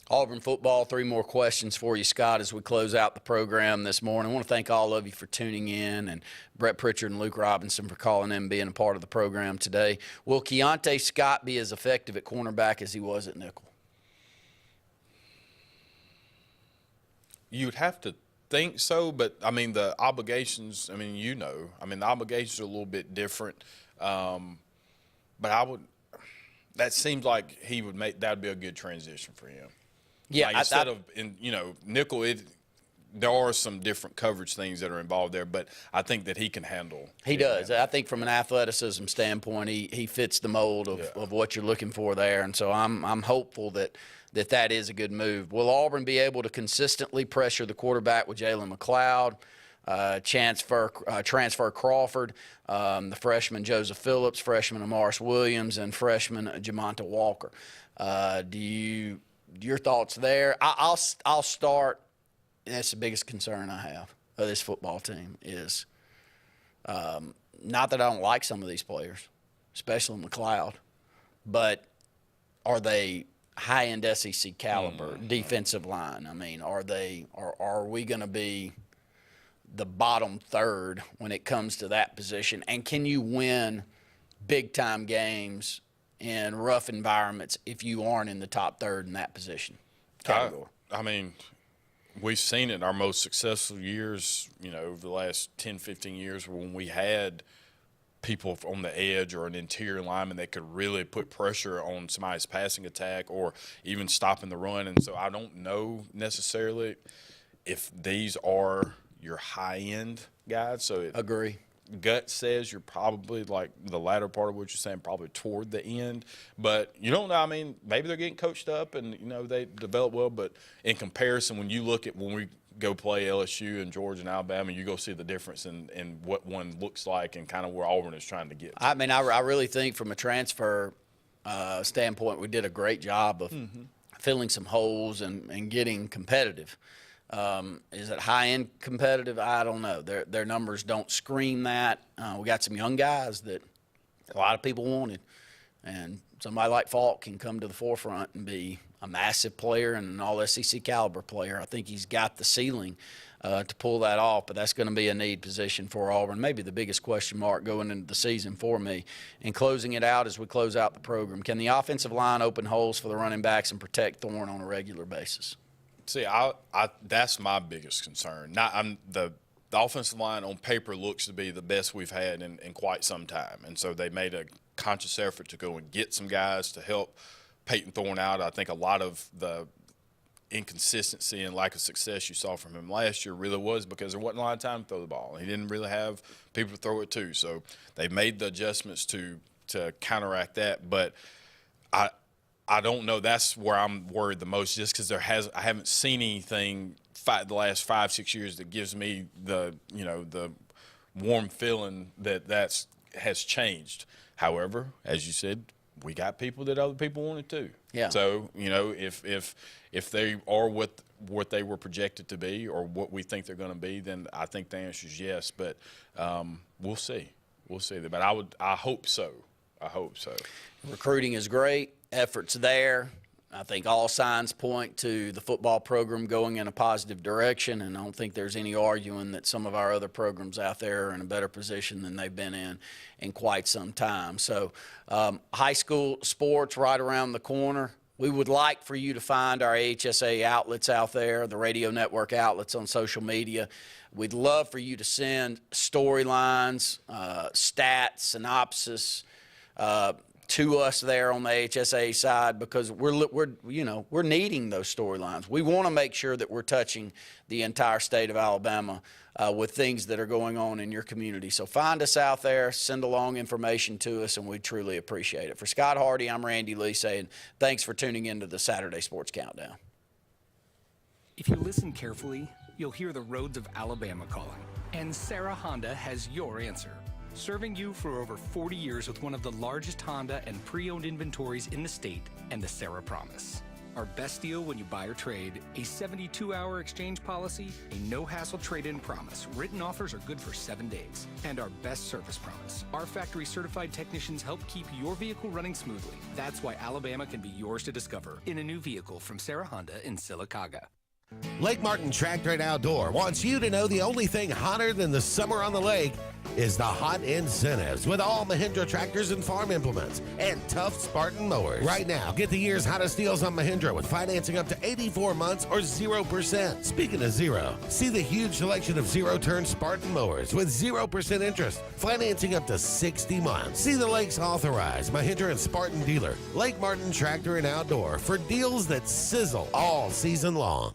Auburn football, 3 more questions for you, Scott, as we close out the program this morning. I want to thank all of you for tuning in, and Brett Pritchard and Luke Robinson for calling in and being a part of the program today. Will Keontae Scott be as effective at cornerback as he was at nickel? You'd have to think so, but, I mean, the obligations, the obligations are a little bit different. But that seems like that would be a good transition for him. Yeah, like instead of nickel, there are some different coverage things that are involved there, but I think that he can handle. He does. I think from an athleticism standpoint, he fits the mold of what you're looking for there, and so I'm hopeful that is a good move. Will Auburn be able to consistently pressure the quarterback with Jalen McLeod? Transfer Crawford, the freshman Joseph Phillips, freshman Amaris Williams, and freshman Jamonta Walker. Your thoughts there? I'll start. That's the biggest concern I have of this football team is not that I don't like some of these players, especially McLeod, but are they high-end SEC caliber defensive line? I mean, are we going to be the bottom third when it comes to that position? And can you win big-time games in rough environments if you aren't in the top third in that position category? We've seen it in our most successful years, over the last 10, 15 years when we had people on the edge or an interior lineman that could really put pressure on somebody's passing attack or even stopping the run. And so I don't know necessarily if these are your high-end guys. So agree. Gut says you're probably like the latter part of what you're saying, probably toward the end. But you don't know. Maybe they're getting coached up and, they develop well. But in comparison, when you look at when go play LSU and Georgia and Alabama, you go see the difference in what one looks like and kind of where Auburn is trying to get to. I mean, I really think from a transfer standpoint, we did a great job of filling some holes and getting competitive. Is it high-end competitive? I don't know. Their numbers don't scream that. We got some young guys that a lot of people wanted. And somebody like Falk can come to the forefront and be a massive player and an all-SEC caliber player. I think he's got the ceiling to pull that off, but that's going to be a need position for Auburn. Maybe the biggest question mark going into the season for me. And closing it out as we close out the program, can the offensive line open holes for the running backs and protect Thorne on a regular basis? See, that's my biggest concern. The offensive line on paper looks to be the best we've had in quite some time, and so they made a conscious effort to go and get some guys to help Peyton Thorne out. I think a lot of the inconsistency and lack of success you saw from him last year really was because there wasn't a lot of time to throw the ball. He didn't really have people to throw it to, so they made the adjustments to counteract that. But I don't know. That's where I'm worried the most, just because I haven't seen anything the last 5-6 years that gives me the warm feeling that has changed. However, as you said, we got people that other people wanted too. Yeah. So if they are what they were projected to be or what we think they're going to be, then I think the answer is yes. But we'll see. We'll see. But I hope so. I hope so. Recruiting is great. Efforts there. I think all signs point to the football program going in a positive direction, and I don't think there's any arguing that some of our other programs out there are in a better position than they've been in quite some time. So high school sports right around the corner. We would like for you to find our AHSAA outlets out there, the radio network outlets on social media. We'd love for you to send storylines, stats, synopsis, to us there on the AHSAA side, because we're needing those storylines. We want to make sure that we're touching the entire state of Alabama with things that are going on in your community. So find us out there, send along information to us, and we truly appreciate it. For Scott Hardy, I'm Randy Lee saying thanks for tuning into the Saturday Sports Countdown. If you listen carefully, you'll hear the roads of Alabama calling, and Sarah Honda has your answer. Serving you for over 40 years with one of the largest Honda and pre-owned inventories in the state, and the Sarah Promise. Our best deal when you buy or trade, a 72-hour exchange policy, a no-hassle trade-in promise. Written offers are good for 7 days. And our best service promise. Our factory-certified technicians help keep your vehicle running smoothly. That's why Alabama can be yours to discover in a new vehicle from Sarah Honda in Sylacauga. Lake Martin Tractor and Outdoor wants you to know the only thing hotter than the summer on the lake is the hot incentives with all Mahindra tractors and farm implements and tough Spartan mowers. Right now, get the year's hottest deals on Mahindra with financing up to 84 months or 0%. Speaking of zero, see the huge selection of zero-turn Spartan mowers with 0% interest, financing up to 60 months. See the lake's authorized Mahindra and Spartan dealer, Lake Martin Tractor and Outdoor, for deals that sizzle all season long.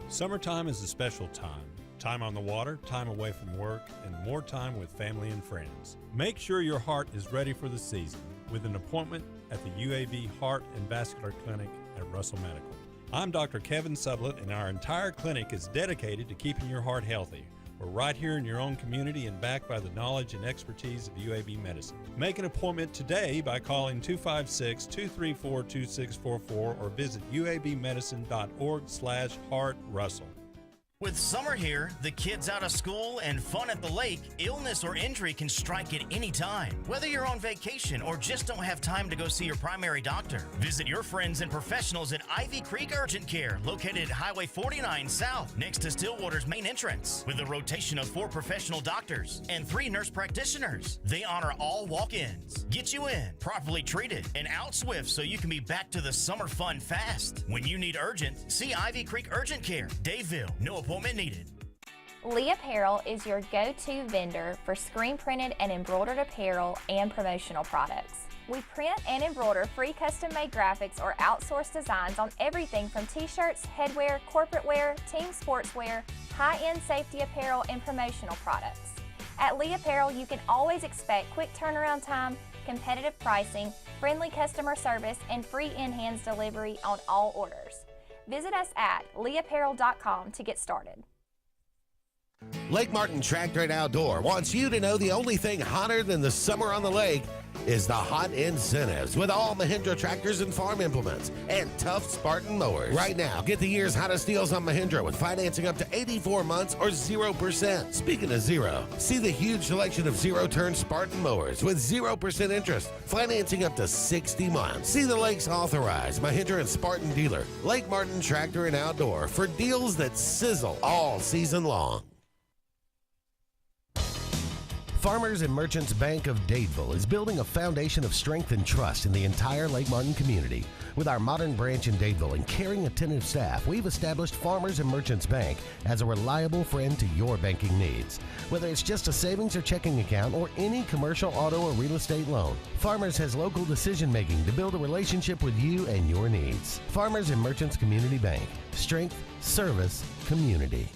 Summertime is a special time. Time on the water, time away from work, and more time with family and friends. Make sure your heart is ready for the season with an appointment at the UAB Heart and Vascular Clinic at Russell Medical. I'm Dr. Kevin Sublett, and our entire clinic is dedicated to keeping your heart healthy. We're right here in your own community and backed by the knowledge and expertise of UAB Medicine. Make an appointment today by calling 256-234-2644 or visit uabmedicine.org/heartrussell. With summer here, the kids out of school, and fun at the lake, illness or injury can strike at any time. Whether you're on vacation or just don't have time to go see your primary doctor, visit your friends and professionals at Ivy Creek Urgent Care, located at Highway 49 South, next to Stillwater's main entrance. With a rotation of 4 professional doctors and 3 nurse practitioners, they honor all walk-ins, get you in, properly treated, and out swift so you can be back to the summer fun fast. When you need urgent, see Ivy Creek Urgent Care, Daveville. No appointment needed. Lee Apparel is your go-to vendor for screen printed and embroidered apparel and promotional products. We print and embroider free custom-made graphics or outsourced designs on everything from t-shirts, headwear, corporate wear, team sportswear, high-end safety apparel, and promotional products. At Lee Apparel, you can always expect quick turnaround time, competitive pricing, friendly customer service, and free in-hands delivery on all orders. Visit us at leeapparel.com to get started. Lake Martin Tractor and Outdoor wants you to know the only thing hotter than the summer on the lake is the hot incentives with all Mahindra tractors and farm implements and tough Spartan mowers. Right now, get the year's hottest deals on Mahindra with financing up to 84 months or 0%. Speaking of zero, see the huge selection of zero-turn Spartan mowers with 0% interest, financing up to 60 months. See the Lake's authorized Mahindra and Spartan dealer, Lake Martin Tractor and Outdoor, for deals that sizzle all season long. Farmers and Merchants Bank of Dadeville is building a foundation of strength and trust in the entire Lake Martin community. With our modern branch in Dadeville and caring, attentive staff, we've established Farmers and Merchants Bank as a reliable friend to your banking needs. Whether it's just a savings or checking account or any commercial, auto, or real estate loan, Farmers has local decision-making to build a relationship with you and your needs. Farmers and Merchants Community Bank. Strength, service, community.